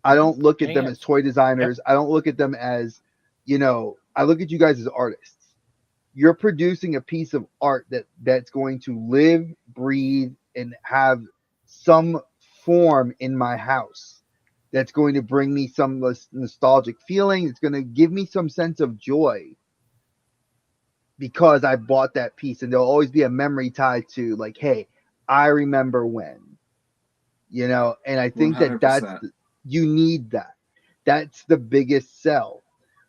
I don't look at them as toy designers. Yep. I don't look at them as, you know, I look at you guys as artists. You're producing a piece of art that's going to live, breathe, and have some form in my house that's going to bring me some nostalgic feeling. It's going to give me some sense of joy because I bought that piece. And there'll always be a memory tied to like, hey, I remember when, you know, and I think 100%. that's you need that. That's the biggest sell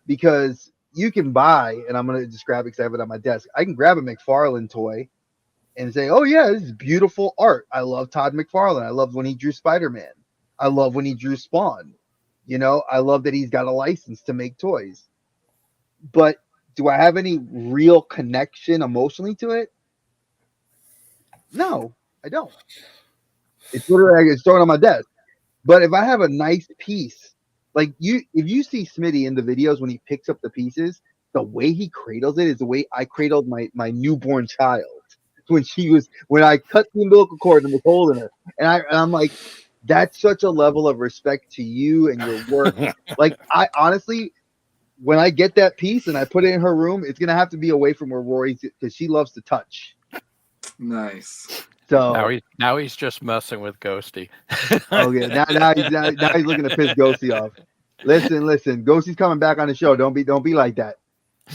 because you can buy, and I'm going to just grab it because I have it on my desk. I can grab a McFarlane toy and say, oh, yeah, this is beautiful art. I love Todd McFarlane. I love when he drew Spider-Man. I love when he drew Spawn. You know, I love that he's got a license to make toys. But do I have any real connection emotionally to it? No, I don't. It's literally it's thrown on my desk. But if I have a nice piece, like if you see Smitty in the videos when he picks up the pieces, the way he cradles it is the way I cradled my newborn child when I cut the umbilical cord and was holding her. And I'm like, that's such a level of respect to you and your work. Like I honestly, when I get that piece and I put it in her room, it's gonna have to be away from where Rory's because she loves to touch. Nice. So now he's just messing with Ghosty. Okay, now he's looking to piss Ghosty off. Listen, Ghosty's coming back on the show. Don't be like that.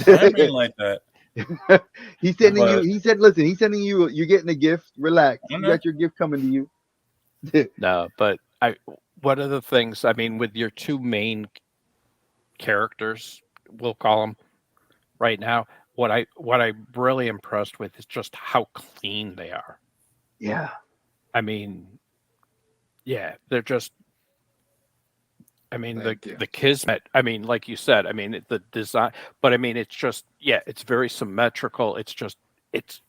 I mean like that. He's sending you. He said, "Listen, he's sending you. You're getting a gift. Relax. You got your gift coming to you." No, but one of the things, I mean, with your two main characters, we'll call them right now. What I'm really impressed with is just how clean they are. Yeah. I mean, yeah, they're just. I mean, the Kismet. I mean, like you said. I mean, the design, but I mean, it's just it's very symmetrical. It's just it's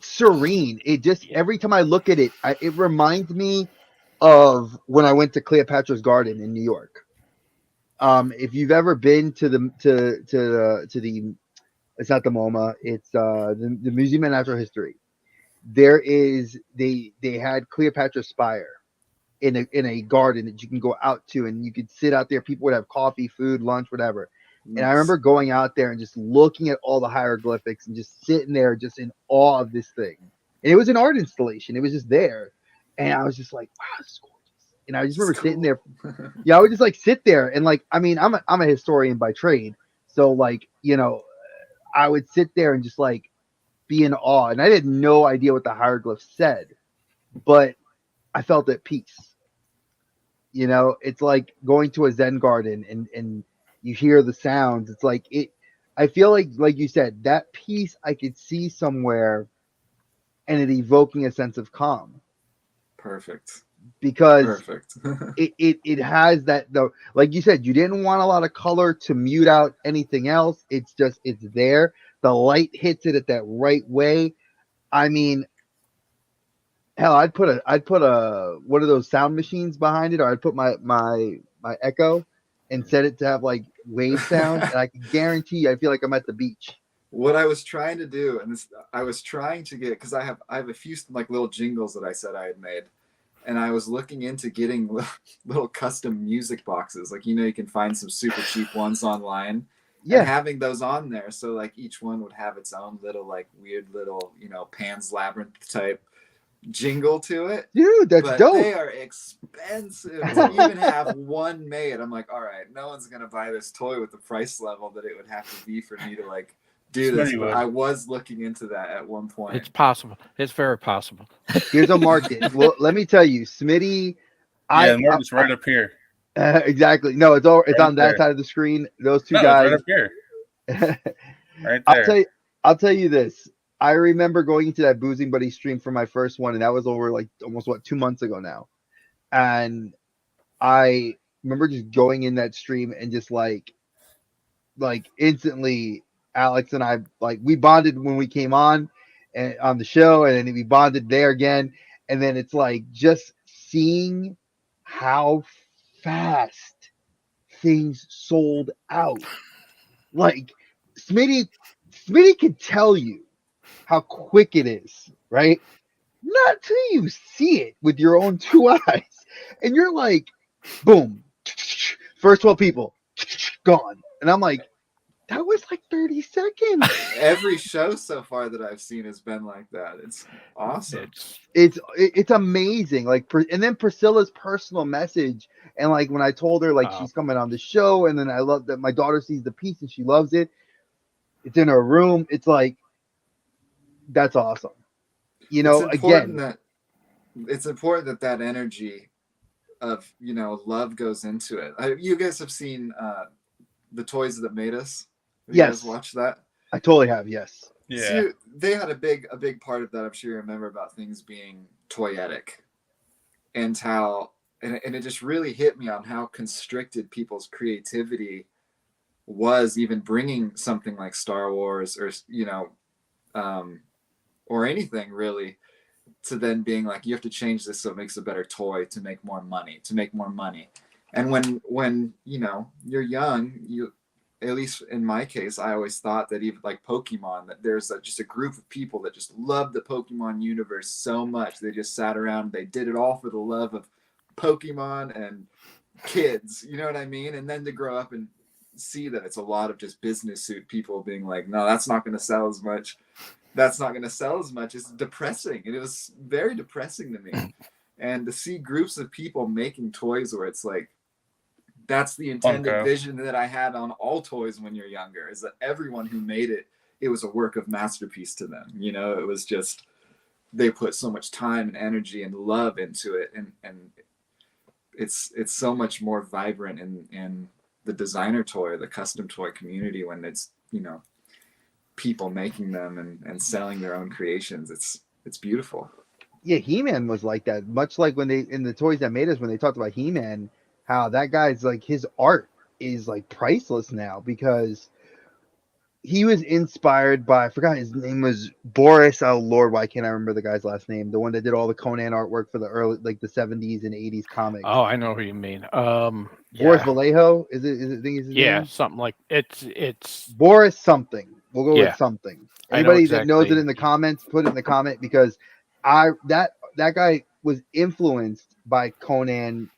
serene. It just every time I look at it, it reminds me of when I went to Cleopatra's Garden in New York. If you've ever been to the it's not the MoMA, it's the Museum of Natural History. There is they had Cleopatra's Spire in a garden that you can go out to, and you could sit out there. People would have coffee, food, lunch, whatever. Nice. And I remember going out there and just looking at all the hieroglyphics and just sitting there just in awe of this thing. And it was an art installation. It was just there. And I was just like, wow, this is gorgeous. And I just remember sitting there. Yeah, I would just like sit there and like, I mean, I'm a historian by trade. So like, you know, I would sit there and just like be in awe. And I had no idea what the hieroglyphs said, but I felt at peace. You know, it's like going to a Zen garden and you hear the sounds. It's like I feel like you said, that piece I could see somewhere and it evoking a sense of calm. Perfect. because Perfect. it has that, though, like you said, you didn't want a lot of color to mute out anything else. It's there. The light hits it at that right way. I mean, hell, I'd put a one of those sound machines behind it, or I'd put my Echo and set it to have like wave sound, and I can guarantee you, I feel like I'm at the beach. What I was trying to do, and this, I was trying to get, because I have a few like little jingles that I said I had made, and I was looking into getting little custom music boxes. Like, you can find some super cheap ones online, and Yeah, having those on there, so like each one would have its own little like weird little Pan's Labyrinth type jingle to it. dude, that's But dope. they are expensive to even have one made. I'm like, all right, no one's gonna buy this toy with the price level that it would have to be for me to like do this. Smitty But would. I was looking into that at one point. It's possible. It's very possible. Here's a market. Well, let me tell you, Smitty. Yeah, the market's right up here. Exactly. No, it's Right on that there. side of the screen. Those two No, guys. it's right up here. Right there. I'll tell you this. I remember going into that Boozing Buddy stream for my first one, and that was over like almost 2 months ago now. And I remember just going in that stream and just like instantly, Alex and I, like, we bonded when we came on and on the show, and then we bonded there again. And then it's like just seeing how fast things sold out. Like Smitty could tell you how quick it is, right? Not till you see it with your own two eyes. And you're like, boom, first 12 people, gone. And I'm like, that was like 30 seconds. Every show so far that I've seen has been like that. It's awesome. It's amazing. Like, and then Priscilla's personal message, and like when I told her like she's coming on the show, and then I love that my daughter sees the piece and she loves it. It's in her room. It's like, that's awesome. It's important that energy of love goes into it. You guys have seen The Toys That Made Us. Have you guys watched that? I totally have. Yes. Yeah. So they had a big part of that. I'm sure you remember, about things being toyetic, and how and it just really hit me on how constricted people's creativity was, even bringing something like Star Wars or anything really, to then being like, you have to change this so it makes a better toy to make more money. And when you're young, at least in my case, I always thought that even like Pokemon, that there's just a group of people that just love the Pokemon universe so much. They just sat around, they did it all for the love of Pokemon and kids, you know what I mean? And then to grow up and see that it's a lot of just business suit people being like, no, that's not going to sell as much. It's depressing. And it was very depressing to me. And to see groups of people making toys where it's like, that's the intended vision that I had on all toys when you're younger, is that everyone who made it, it was a work of masterpiece to them. It was just, they put so much time and energy and love into it. And it's so much more vibrant in the designer toy, the custom toy community, when it's, people making them and selling their own creations. It's beautiful. Yeah, He-Man was like that. Much like when they, in the Toys That Made Us, when they talked about He-Man, how that guy's like, his art is like priceless now, because he was inspired by, I forgot his name was Boris. Oh Lord, why can't I remember the guy's last name? The one that did all the Conan artwork for the early, like the 70s and 80s comics. Oh, I know who you mean. Boris Vallejo, is it? I think is his name? Something like it's Boris something. We'll go with something. Anybody that knows it in the comments, put it in the comment, because that guy was influenced by Conan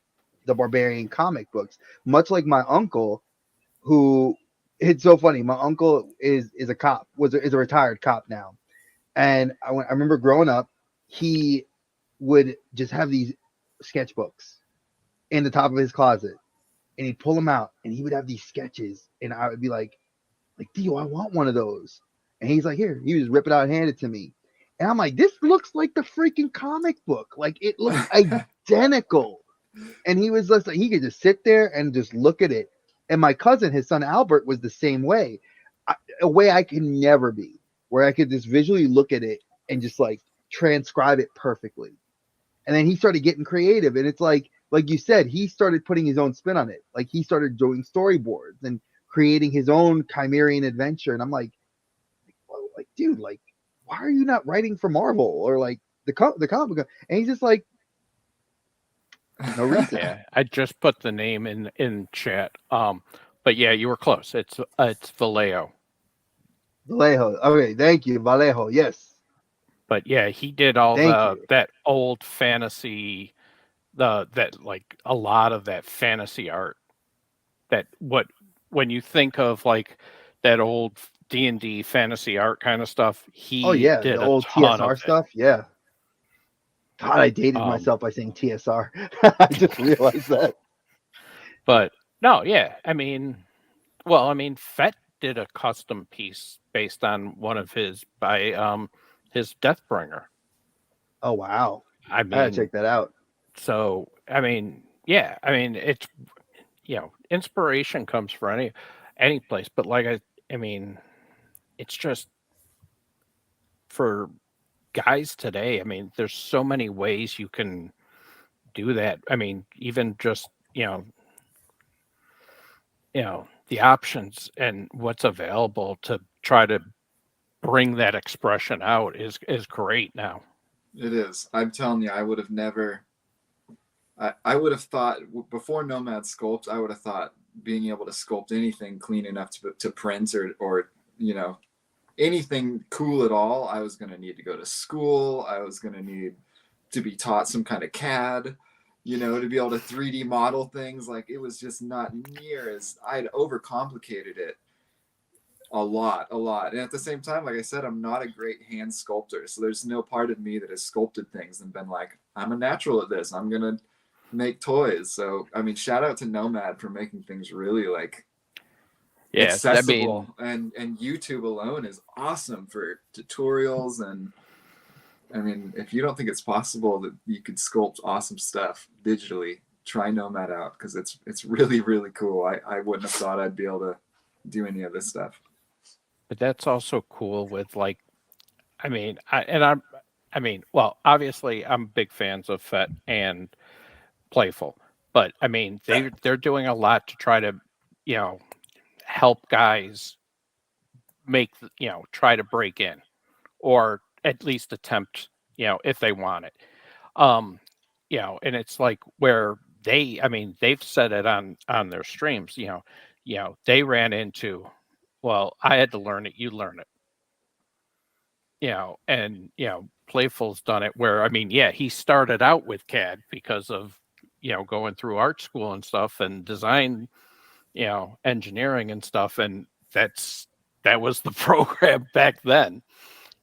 the Barbarian comic books, much like my uncle, who, it's so funny. My uncle is a cop, is a retired cop now. And I remember growing up, he would just have these sketchbooks in the top of his closet, and he'd pull them out, and he would have these sketches, and I would be like, Dio, I want one of those. And he's like, here. He would just rip it out and hand it to me. And I'm like, this looks like the freaking comic book. Like, it looks identical. And he was just like, he could just sit there and just look at it. And my cousin, his son Albert, was the same way. A way I can never be, where I could just visually look at it and just like transcribe it perfectly. And then he started getting creative, and it's like you said, he started putting his own spin on it. Like he started doing storyboards and creating his own Chimerian adventure. And I'm like, well, like, dude, like, why are you not writing for Marvel or like the comic book? And he's just like, no reason. Yeah, I just put the name in chat. But yeah, you were close. It's Vallejo. Vallejo. Okay, thank you, Vallejo. Yes, But yeah, he did all thank you. that old fantasy, that like a lot of that fantasy art. That what when you think of like that old D&D fantasy art kind of stuff, Oh he yeah, the did a old ton of TSR it. stuff. Yeah. God, I dated Um, myself by saying TSR. I just realized that. but no, yeah, I mean, Fett did a custom piece based on one of his by his Deathbringer. Oh wow, I I gotta mean, check that out. so yeah, it's inspiration comes from any place, but like I mean, it's just for guys today. I mean, there's so many ways you can do that. I mean, even just the options and what's available to try to bring that expression out is great now. It is. I'm telling you, I would have never. I would have thought before Nomad Sculpt, I would have thought being able to sculpt anything clean enough to print or anything cool at all, I was going to need to go to school. I was going to need to be taught some kind of CAD, to be able to 3D model things. Like it was just not near as I'd overcomplicated it a lot. And at the same time, like I said, I'm not a great hand sculptor. So there's no part of me that has sculpted things and been like, I'm a natural at this. I'm going to make toys. So, I mean, shout out to Nomad for making things really like accessible. And YouTube alone is awesome for tutorials. And I mean, if you don't think it's possible that you could sculpt awesome stuff digitally, try Nomad out because it's really, really cool. I wouldn't have thought I'd be able to do any of this stuff. But that's also cool with like, well, obviously I'm big fans of Fett and Playful, but I mean they're doing a lot to try to, help guys try to break in or at least attempt, if they want it. Um, and it's like where they've said it on their streams, they ran into, well, I had to learn it, you learn it. And Playful's done it where he started out with CAD because of going through art school and stuff and design, engineering and stuff, and that was the program back then.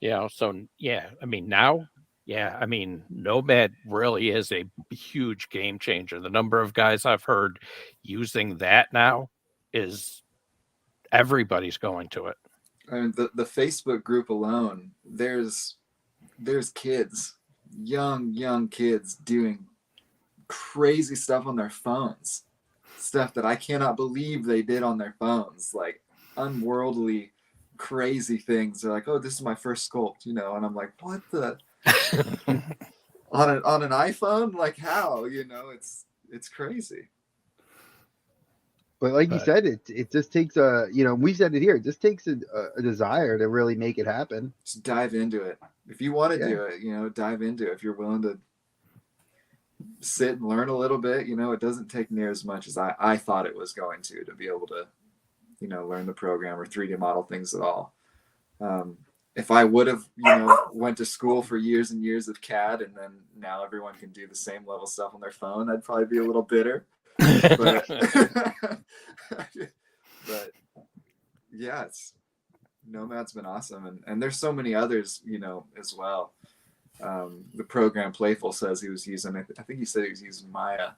So now, Nomad really is a huge game changer. The number of guys I've heard using that now is everybody's going to it. I mean, the Facebook group alone, there's kids, young kids doing crazy stuff on their phones, stuff that I cannot believe they did on their phones, like unworldly, crazy things. They're like, "Oh, this is my first sculpt," and I'm like, "What the?" on an iPhone, like how? It's crazy. But like you said, it just takes we said it here. It just takes a desire to really make it happen. Just dive into it. If you want to do it, dive into it. If you're willing to sit and learn a little bit, it doesn't take near as much as I thought it was going to be able to, learn the program or 3D model things at all. If I would have, went to school for years and years of CAD and then now everyone can do the same level stuff on their phone, I'd probably be a little bitter. But, but yeah, Nomad's been awesome, and there's so many others, as well. The program Playful says he was using, I think he said he was using Maya.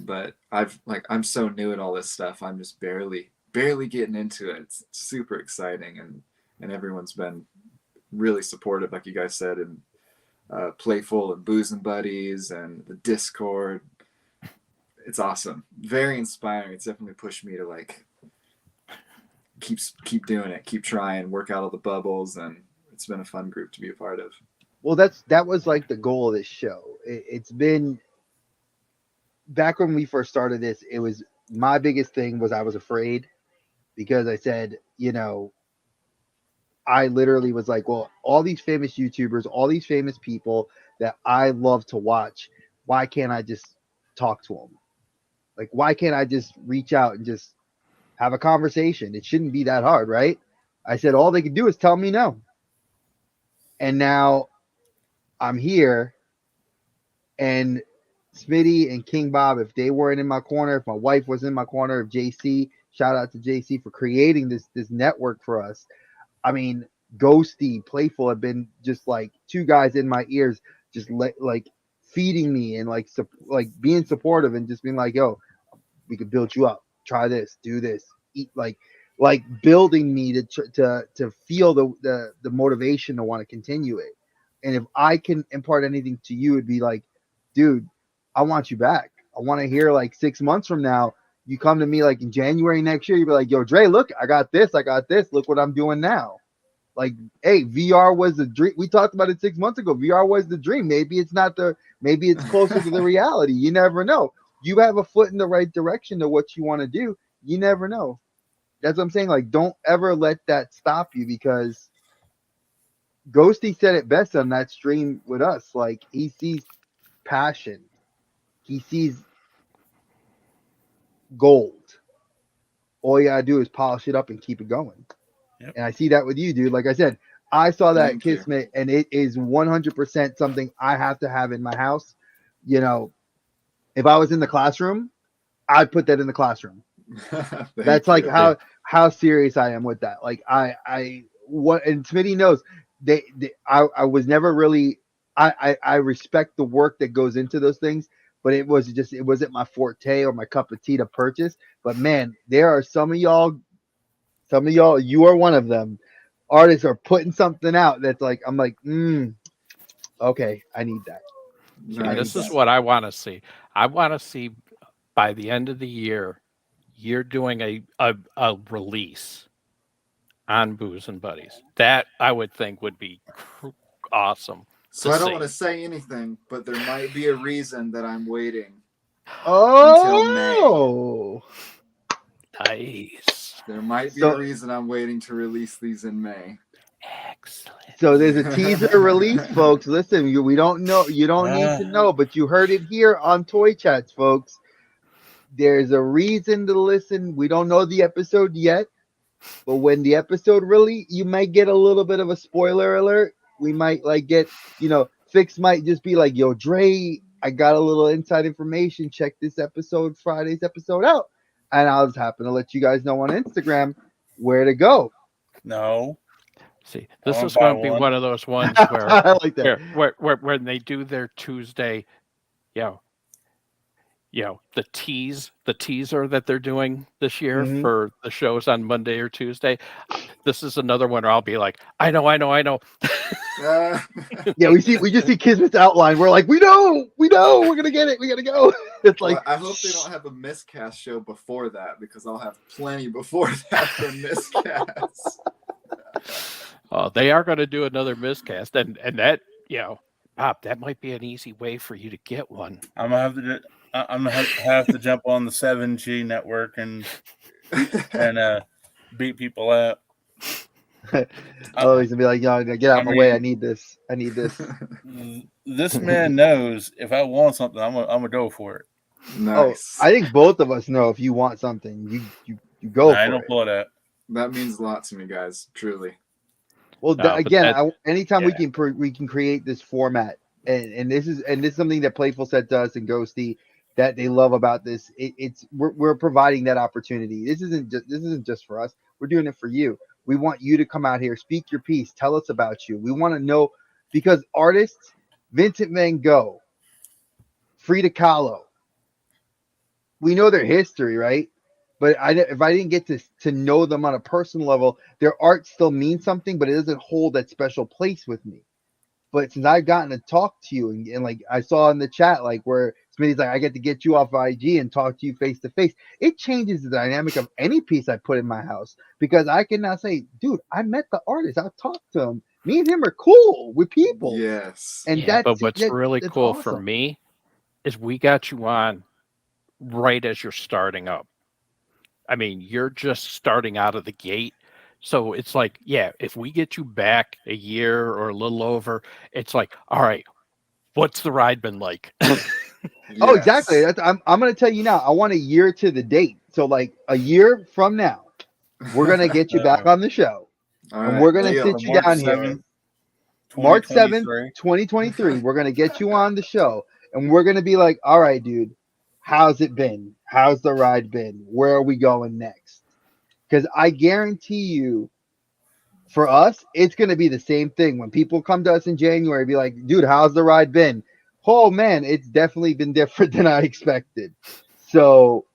But I'm so new at all this stuff. I'm just barely getting into it. It's super exciting, and everyone's been really supportive, like you guys said, and Playful and Booze and Buddies and the Discord. It's awesome. Very inspiring. It's definitely pushed me to like keep doing it, keep trying, work out all the bubbles, and it's been a fun group to be a part of. Well, that was like the goal of this show. It's been back when we first started this. It was my biggest thing was I was afraid because I said, I literally was like, well, all these famous YouTubers, all these famous people that I love to watch, why can't I just talk to them? Like, why can't I just reach out and just have a conversation? It shouldn't be that hard, right? I said, all they can do is tell me no. And now I'm here, and Smitty and King Bob, if they weren't in my corner, if my wife was in my corner, if JC, shout out to JC for creating this network for us. I mean, Ghosty, Playful have been just like two guys in my ears, just like feeding me and like being supportive and just being like, yo, we could build you up. Try this, do this, eat like building me to feel the motivation to want to continue it. And if I can impart anything to you, it'd be like, dude, I want you back. I want to hear like 6 months from now, you come to me like in January next year, you'd be like, yo, Dre, look, I got this. Look what I'm doing now. Like, hey, VR was the dream. We talked about it 6 months ago. VR was the dream. Maybe it's closer to the reality. You never know. You have a foot in the right direction to what you want to do. You never know. That's what I'm saying. Like, don't ever let that stop you, because Ghosty said it best on that stream with us. Like, he sees passion. He sees gold. All you gotta do is polish it up and keep it going. Yep. And I see that with you, dude. Like I said, I saw that Thank you. Kismet, and it is 100% something I have to have in my house. If I was in the classroom, I'd put that in the classroom. That's like how serious I am with that. Like and Smitty knows I was never really I respect the work that goes into those things, but it wasn't my forte or my cup of tea to purchase. But man, there are some of y'all, you are one of them. Artists are putting something out that's like, I'm like, okay, I need that. This is what I want to see. I want to see by the end of the year, you're doing a release on Booze and Buddies. That I would think would be awesome. So I don't want to say anything, but there might be a reason that I'm waiting until May. Nice. There might be a reason I'm waiting to release these in May. Excellent. So there's a teaser release, folks. Listen, we don't know. You don't need to know, but you heard it here on Toy Chats, folks. There's a reason to listen. We don't know the episode yet, but when the episode really, you might get a little bit of a spoiler alert. We might get, Fix might just be like, yo, Dre, I got a little inside information. Check this episode, Friday's episode out. And I'll just happen to let you guys know on Instagram where to go. No. See, this is going to be one of those ones where I like that. Where when they do their Tuesday, the teaser that they're doing this year for the shows on Monday or Tuesday. This is another one where I'll be like, I know. Yeah, we just see Kismet's outline. We're like, we know, we're gonna get it. We gotta go. It's like, I hope they don't have a miscast show before that, because I'll have plenty before that for miscasts. They are going to do another miscast, and that Bob, that might be an easy way for you to get one. I'm gonna have to jump on the 7G network and beat people out. he's gonna be like, yo, get out of my way. I need this. This man knows if I want something, I'm gonna go for it. Nice. Oh, I think both of us know if you want something, you go for I don't it. pull that. That means a lot to me, guys. Truly. Well, anytime we can create this format, and this is something that Playful said to us and Ghosty that they love about this. We're providing that opportunity. This isn't just for us. We're doing it for you. We want you to come out here, speak your piece, tell us about you. We want to know, because artists, Vincent Van Gogh, Frida Kahlo, we know their history, right? But if I didn't get to know them on a personal level, their art still means something, but it doesn't hold that special place with me. But since I've gotten to talk to you, and like I saw in the chat, like where Smitty's like, I get to get you off IG and talk to you face to face, it changes the dynamic of any piece I put in my house, because I can now say, dude, I met the artist, I've talked to him. Me and him are cool with people. Yes. And Yeah, but that's what's really that's cool for awesome. me is we got you on right as you're starting up. I mean, you're just starting out of the gate. So it's like, yeah, if we get you back a year or a little over, it's like, all right, what's the ride been like? Oh, exactly. Yes. I'm going to tell you now. I want a year to the date. So like a year from now, we're going to get you back on the show, All and right. we're going to Deal. sit So you March down here. 7th, March 7th, 2023. 2023. We're going to get you on the show, and we're going to be like, all right, dude, how's it been? How's the ride been? Where are we going next? Because I guarantee you, for us, it's going to be the same thing. When people come to us in January, be like, dude, how's the ride been? Oh, man, it's definitely been different than I expected. So,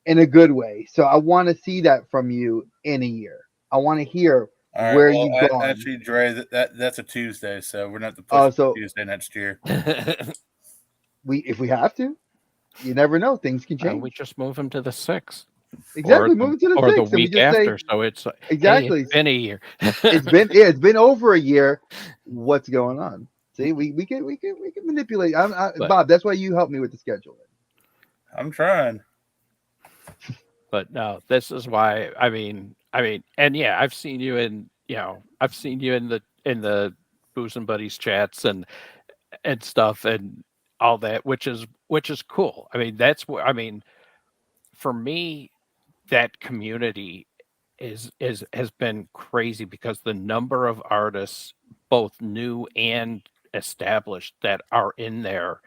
in a good way. So, I want to see that from you in a year. I want to hear All right. where Well, you've gone. actually, Dre, that's a Tuesday, so we're not to Oh, push so Tuesday next year. if we have to, you never know. Things can change. We just move him to the 6th. Exactly. Move it to the or the 6th, and we week just say, after. So it's like, hey, exactly. it's been a year. It's been over a year. What's going on? See, we can manipulate. Bob, that's why you helped me with the scheduling. I'm trying. But no, this is why. I mean, and yeah, I've seen you in the Booze and Buddies chats and stuff and all that, which is cool. I mean, that's what I mean. For me, that community has been crazy because the number of artists, both new and established, that are in there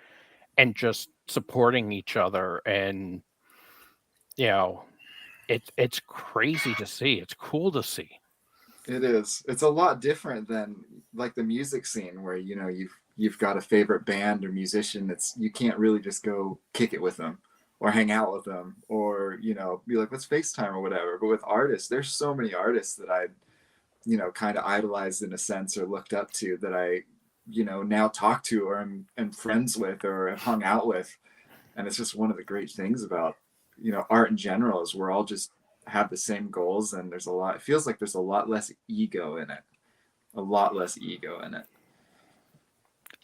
and just supporting each other, and you know, it's crazy to see. It's cool to see. It is. It's a lot different than like the music scene where you've got a favorite band or musician that's you can't really just go kick it with them or hang out with them or be like let's FaceTime or whatever. But with artists, there's so many artists that I kind of idolized in a sense or looked up to that I now talk to or am friends with or have hung out with. And it's just one of the great things about art in general is we're all just have the same goals, and it feels like there's a lot less ego in it.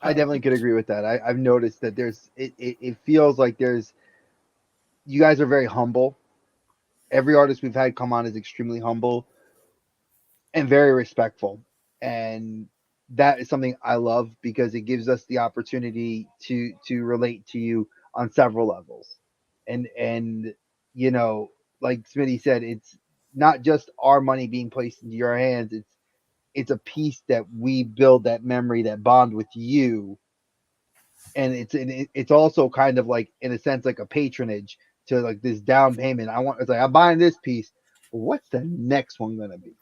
I definitely could agree with that. I've noticed that it feels like you guys are very humble. Every artist we've had come on is extremely humble and very respectful. And that is something I love because it gives us the opportunity to relate to you on several levels. And like Smitty said, it's not just our money being placed into your hands. It's a piece that we build that memory, that bond with you, and it's also kind of like in a sense like a patronage to like this down payment. It's like I'm buying this piece. What's the next one gonna be?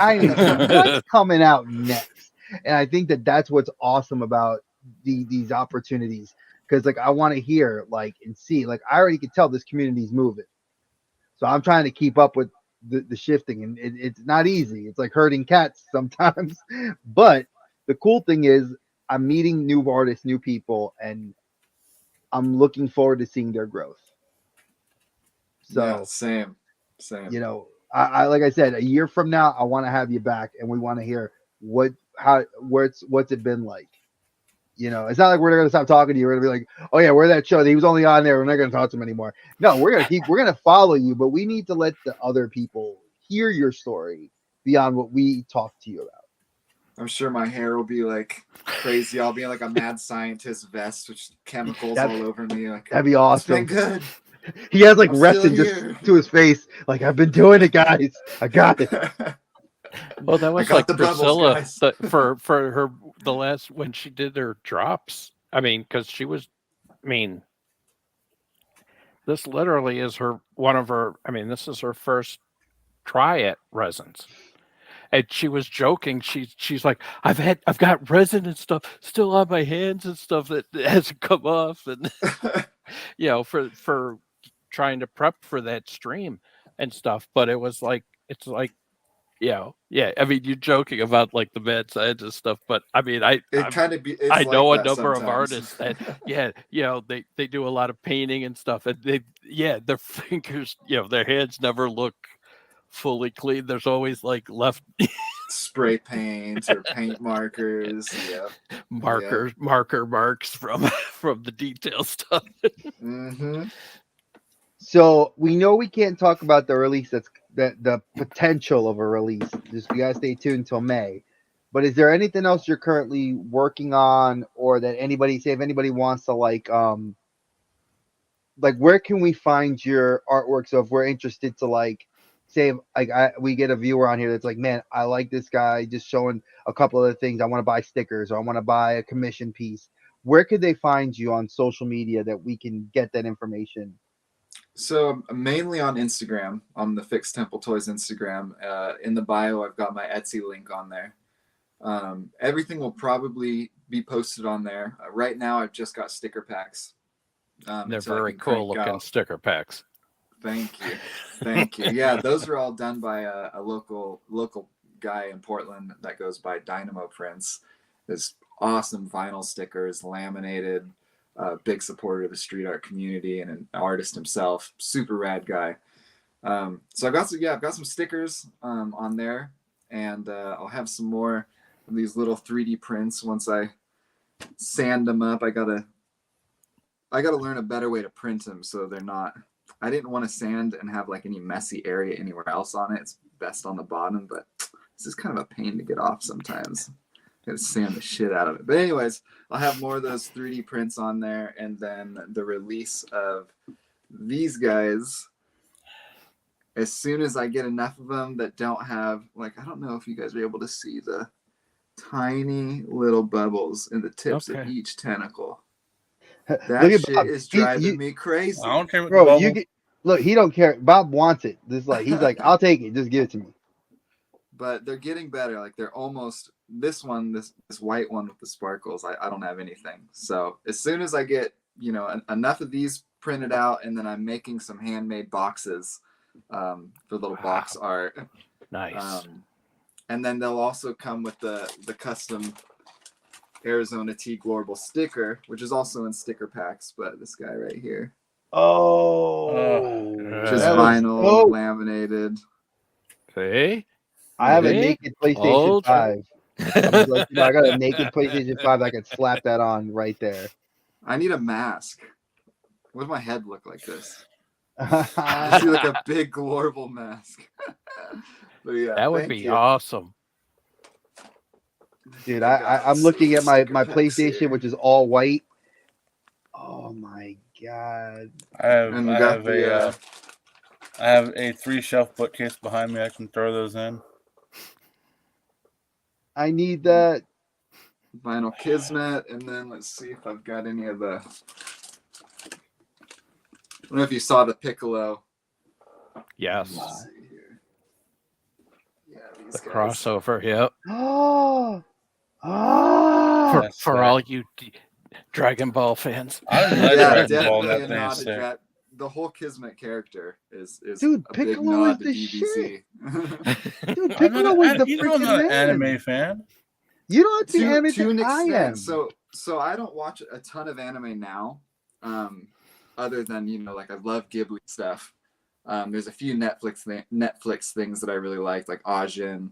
I need what's coming out next, and I think that's what's awesome about these opportunities because like I want to hear like and see like I already can tell this community's moving, so I'm trying to keep up with the shifting, and it's not easy. It's like herding cats sometimes, but the cool thing is I'm meeting new artists, new people, and I'm looking forward to seeing their growth. So yeah, same. I like I said, a year from now, I want to have you back, and we want to hear what's it been like. It's not like we're gonna stop talking to you. We're gonna be like, oh yeah, we're that show. He was only on there. We're not gonna talk to him anymore. No, we're gonna follow you, but we need to let the other people hear your story beyond what we talk to you about. I'm sure my hair will be like crazy. I'll be in like a mad scientist vest with chemicals all over me. Like that'd be it's awesome. been good. He has like I'm resin still just here. to his face. Like I've been doing it, guys. I got it. Well, that was got like the bubbles, Priscilla guys. for her the last when she did her drops. I mean, because she was, I mean, this literally is one of her. I mean, this is her first try at resins. And she was joking. She's like, I've got resin and stuff still on my hands and stuff that hasn't come off, and for trying to prep for that stream and stuff. But it's like, yeah. I mean, you're joking about like the mad scientist stuff, but I mean, I know a number of artists that, they do a lot of painting and stuff, and their fingers, their hands never look fully clean. There's always like left spray paint or paint markers. Yeah. Marker marks from from the detail stuff. Mm-hmm. So we know we can't talk about the release. That's the potential of a release. Just you gotta stay tuned until May. But is there anything else you're currently working on, or that anybody say if anybody wants to like where can we find your artwork? So if we're interested to like say like we get a viewer on here that's like, man, I like this guy just showing a couple of the things. I want to buy stickers or I want to buy a commission piece. Where could they find you on social media that we can get that information? So mainly on Instagram, on the Fixed Temple Toys Instagram. In the bio, I've got my Etsy link on there. Everything will probably be posted on there. Right now, I've just got sticker packs. They're so I very can cool crank looking out. sticker packs. Thank you, thank you. Yeah, those are all done by a local guy in Portland that goes by Dynamo Prints. This awesome vinyl stickers, laminated. Big supporter of the street art community and an artist himself. Super rad guy. So I've got some stickers on there, and I'll have some more of these little 3D prints once I sand them up. I gotta learn a better way to print them so they're not. I didn't want to sand and have like any messy area anywhere else on it. It's best on the bottom, but this is kind of a pain to get off sometimes. Gotta sand the shit out of it. But anyways, I'll have more of those 3D prints on there, and then the release of these guys. As soon as I get enough of them that don't have, like, I don't know if you guys are able to see the tiny little bubbles in the tips of each tentacle. That shit Bob. is driving me crazy. I don't care what the Bro, bubble. look, he don't care. Bob wants it. He's like, I'll take it. Just give it to me. But they're getting better. Like they're almost this white one with the sparkles. I don't have anything. So as soon as I get enough of these printed out, and then I'm making some handmade boxes for little box art. Nice. And then they'll also come with the custom Arizona Tea Global sticker, which is also in sticker packs. But this guy right here, just vinyl laminated. See? I have a naked PlayStation 5. I'm just like, I got a naked PlayStation 5. I could slap that on right there. I need a mask. What if my head look like this? I see like a big global mask. But yeah, that would be awesome. Dude, I'm looking at my PlayStation, which is all white. Oh my god! I have a 3-shelf bookcase behind me. I can throw those in. I need that vinyl Kismet, and then let's see if I've got any of the. I don't know if you saw the Piccolo. Yes. Yeah, the crossover. Yep. For all you Dragon Ball fans. The whole Kismet character is dude, a Piccolo big nod is to the DBZ. Shit. Dude, Piccolo was the freaking man. An anime fan. You don't see anime to an I extent. am. So I don't watch a ton of anime now, other than like I love Ghibli stuff. There's a few Netflix things that I really like Ajin.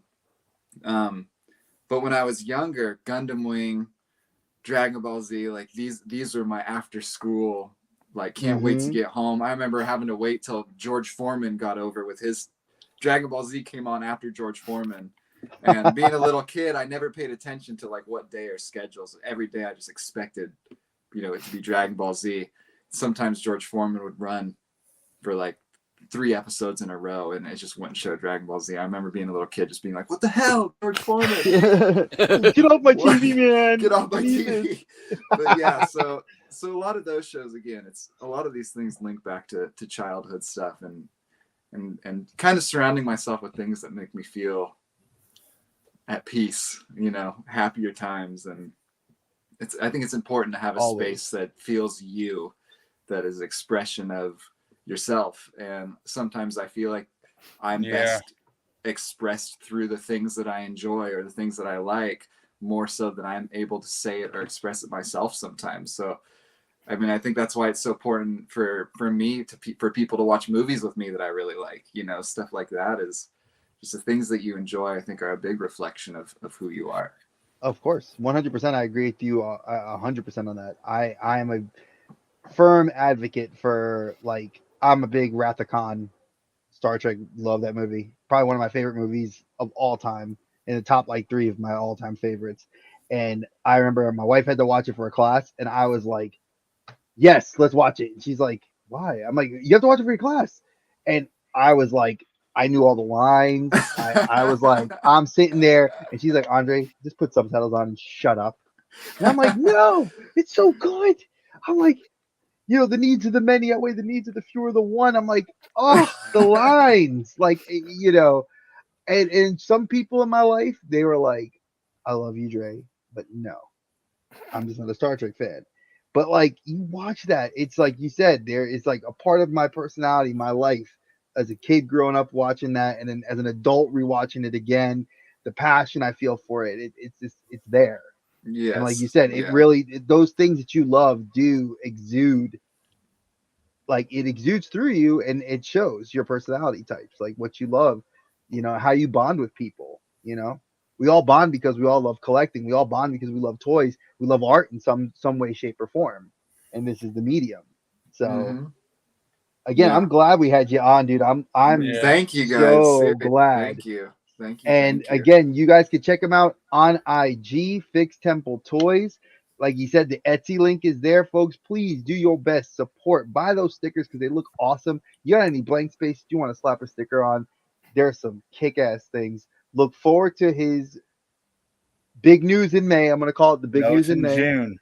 But when I was younger, Gundam Wing, Dragon Ball Z, like these were my after school. Like can't wait to get home. I remember having to wait till George Foreman got over with his Dragon Ball Z came on after George Foreman. And being a little kid, I never paid attention to like what day or schedules. Every day I just expected, it to be Dragon Ball Z. Sometimes George Foreman would run for like 3 episodes in a row, and it just wouldn't show Dragon Ball Z. I remember being a little kid just being like, what the hell, George Foreman? Get off my TV, man. Get off my TV. But yeah, so a lot of those shows, again, it's a lot of these things link back to childhood stuff and kind of surrounding myself with things that make me feel at peace, happier times. And I think it's important to have a space that feels you, that is expression of yourself. And sometimes I feel like I'm best expressed through the things that I enjoy or the things that I like, more so than I'm able to say it or express it myself sometimes. So I mean, I think that's why it's so important for me for people to watch movies with me that I really like, stuff like that is just the things that you enjoy, I think, are a big reflection of who you are. Of course, 100%. I agree with you 100% on that. I am a firm advocate for, like, I'm a big Wrath of Khan Star Trek. Love that movie. Probably one of my favorite movies of all time. In the top like 3 of my all time favorites. And I remember my wife had to watch it for a class, and I was like, "Yes, let's watch it." And she's like, "Why?" I'm like, "You have to watch it for your class." And I was like, I knew all the lines. I was like, I'm sitting there, and she's like, "Andre, just put subtitles on and shut up." And I'm like, "No, it's so good." I'm like, the needs of the many outweigh the needs of the few or the one. I'm like, oh, the lines, like, and some people in my life, they were like, "I love you, Dre, but no, I'm just not a Star Trek fan." But like, you watch that, it's like you said, there is like a part of my personality, my life as a kid growing up watching that, and then as an adult rewatching it again, the passion I feel for it's just, it's there. And like you Yes. said, it Yeah. really, those things that you love do exude, like it exudes through you, and it shows your personality types, like what you love, how you bond with people. We all bond because we all love collecting. We all bond because we love toys. We love art in some way, shape, or form, and this is the medium. So Mhm. again, Yeah. I'm glad we had you on, dude. I'm Yeah. Thank you guys. so Seriously. glad. Thank you. Thank you. And Thank you. again, you guys can check them out on IG, Fix Temple Toys. Like you said, the Etsy link is there, folks. Please do your best. Support. Buy those stickers because they look awesome. You got any blank space you want to slap a sticker on? There's some kick-ass things. Look forward to his big news in May. I'm going to call it the big No, news it's in in May. June.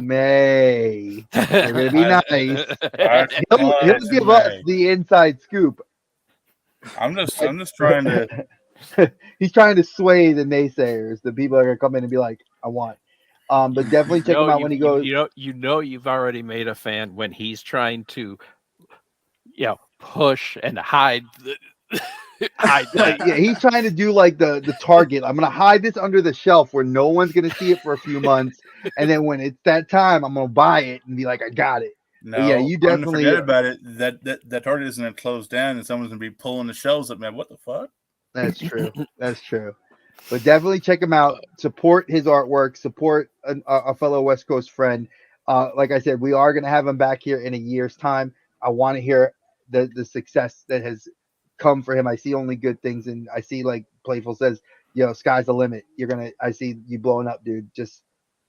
May. They're going to be nice. I He'll it's in give us May. the inside scoop. I'm just trying to. He's trying to sway the naysayers, the people that are gonna come in and be like, "I want." But definitely check him out when he goes. You've already made a fan when he's trying to, push and hide hide that. Yeah, he's trying to do like the Target. I'm gonna hide this under the shelf where no one's gonna see it for a few months, and then when it's that time, I'm gonna buy it and be like, "I got it." But yeah, No, you I'm gonna definitely. forget about it. That Target isn't gonna close down, and someone's gonna be pulling the shelves up. Man, what the fuck? That's true. That's true. But definitely check him out. Support his artwork. Support a fellow West Coast friend. Like I said, we are going to have him back here in a year's time. I want to hear the success that has come for him. I see only good things, and I see, like Playful says, sky's the limit. I see you blowing up, dude. Just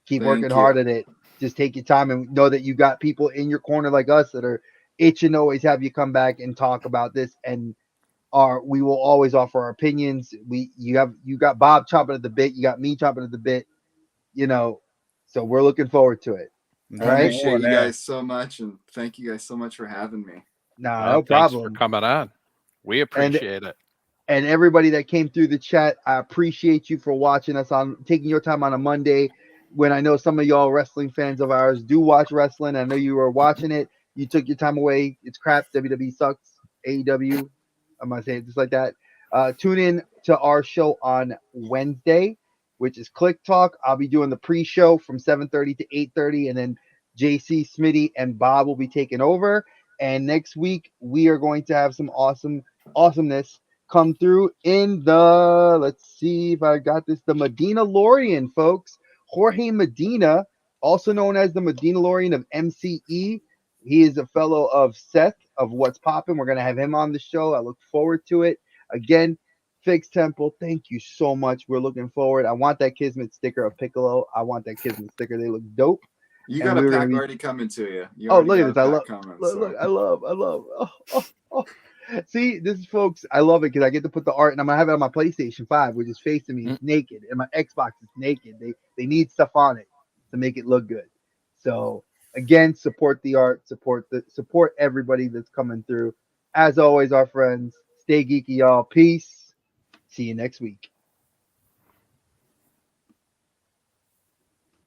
keep working Thank hard you. at it. Just take your time and know that you got people in your corner like us that are itching to always have you come back and talk about this. And we will always offer our opinions. You got Bob chomping at the bit, you got me chomping at the bit, so we're looking forward to it. All I right. appreciate you guys so much, and thank you guys so much for having me. No Thanks for problem. coming on. We appreciate it. And everybody that came through the chat, I appreciate you for watching us, on taking your time on a Monday when I know some of y'all wrestling fans of ours do watch wrestling. I know you were watching it. You took your time away. It's crap. WWE sucks. AEW. I'm gonna say it just like that. Tune in to our show on Wednesday, which is Click Talk. I'll be doing the pre-show from 7:30 to 8:30, and then JC, Smitty, and Bob will be taking over. And next week we are going to have some awesomeness come through in the, let's see if I got this, the Medina Lorian, folks. Jorge Medina, also known as the Medina Lorian of MCE. He is a fellow of Seth of What's Poppin'. We're going to have him on the show. I look forward to it. Again, Fix Temple, thank you so much. We're looking forward. I want that Kismet sticker of Piccolo. I want that Kismet sticker. They look dope. You And got a we're pack gonna be, already coming to you. You oh, already look at got this. a I pack love, coming. look, So. I love. See, this is, folks, I love it because I get to put the art, and I'm gonna have it on my PlayStation 5, which is facing me. It's naked, and my Xbox is naked. They need stuff on it to make it look good. So again, support the art, support everybody that's coming through. As always, our friends, stay geeky, y'all. Peace. See you next week.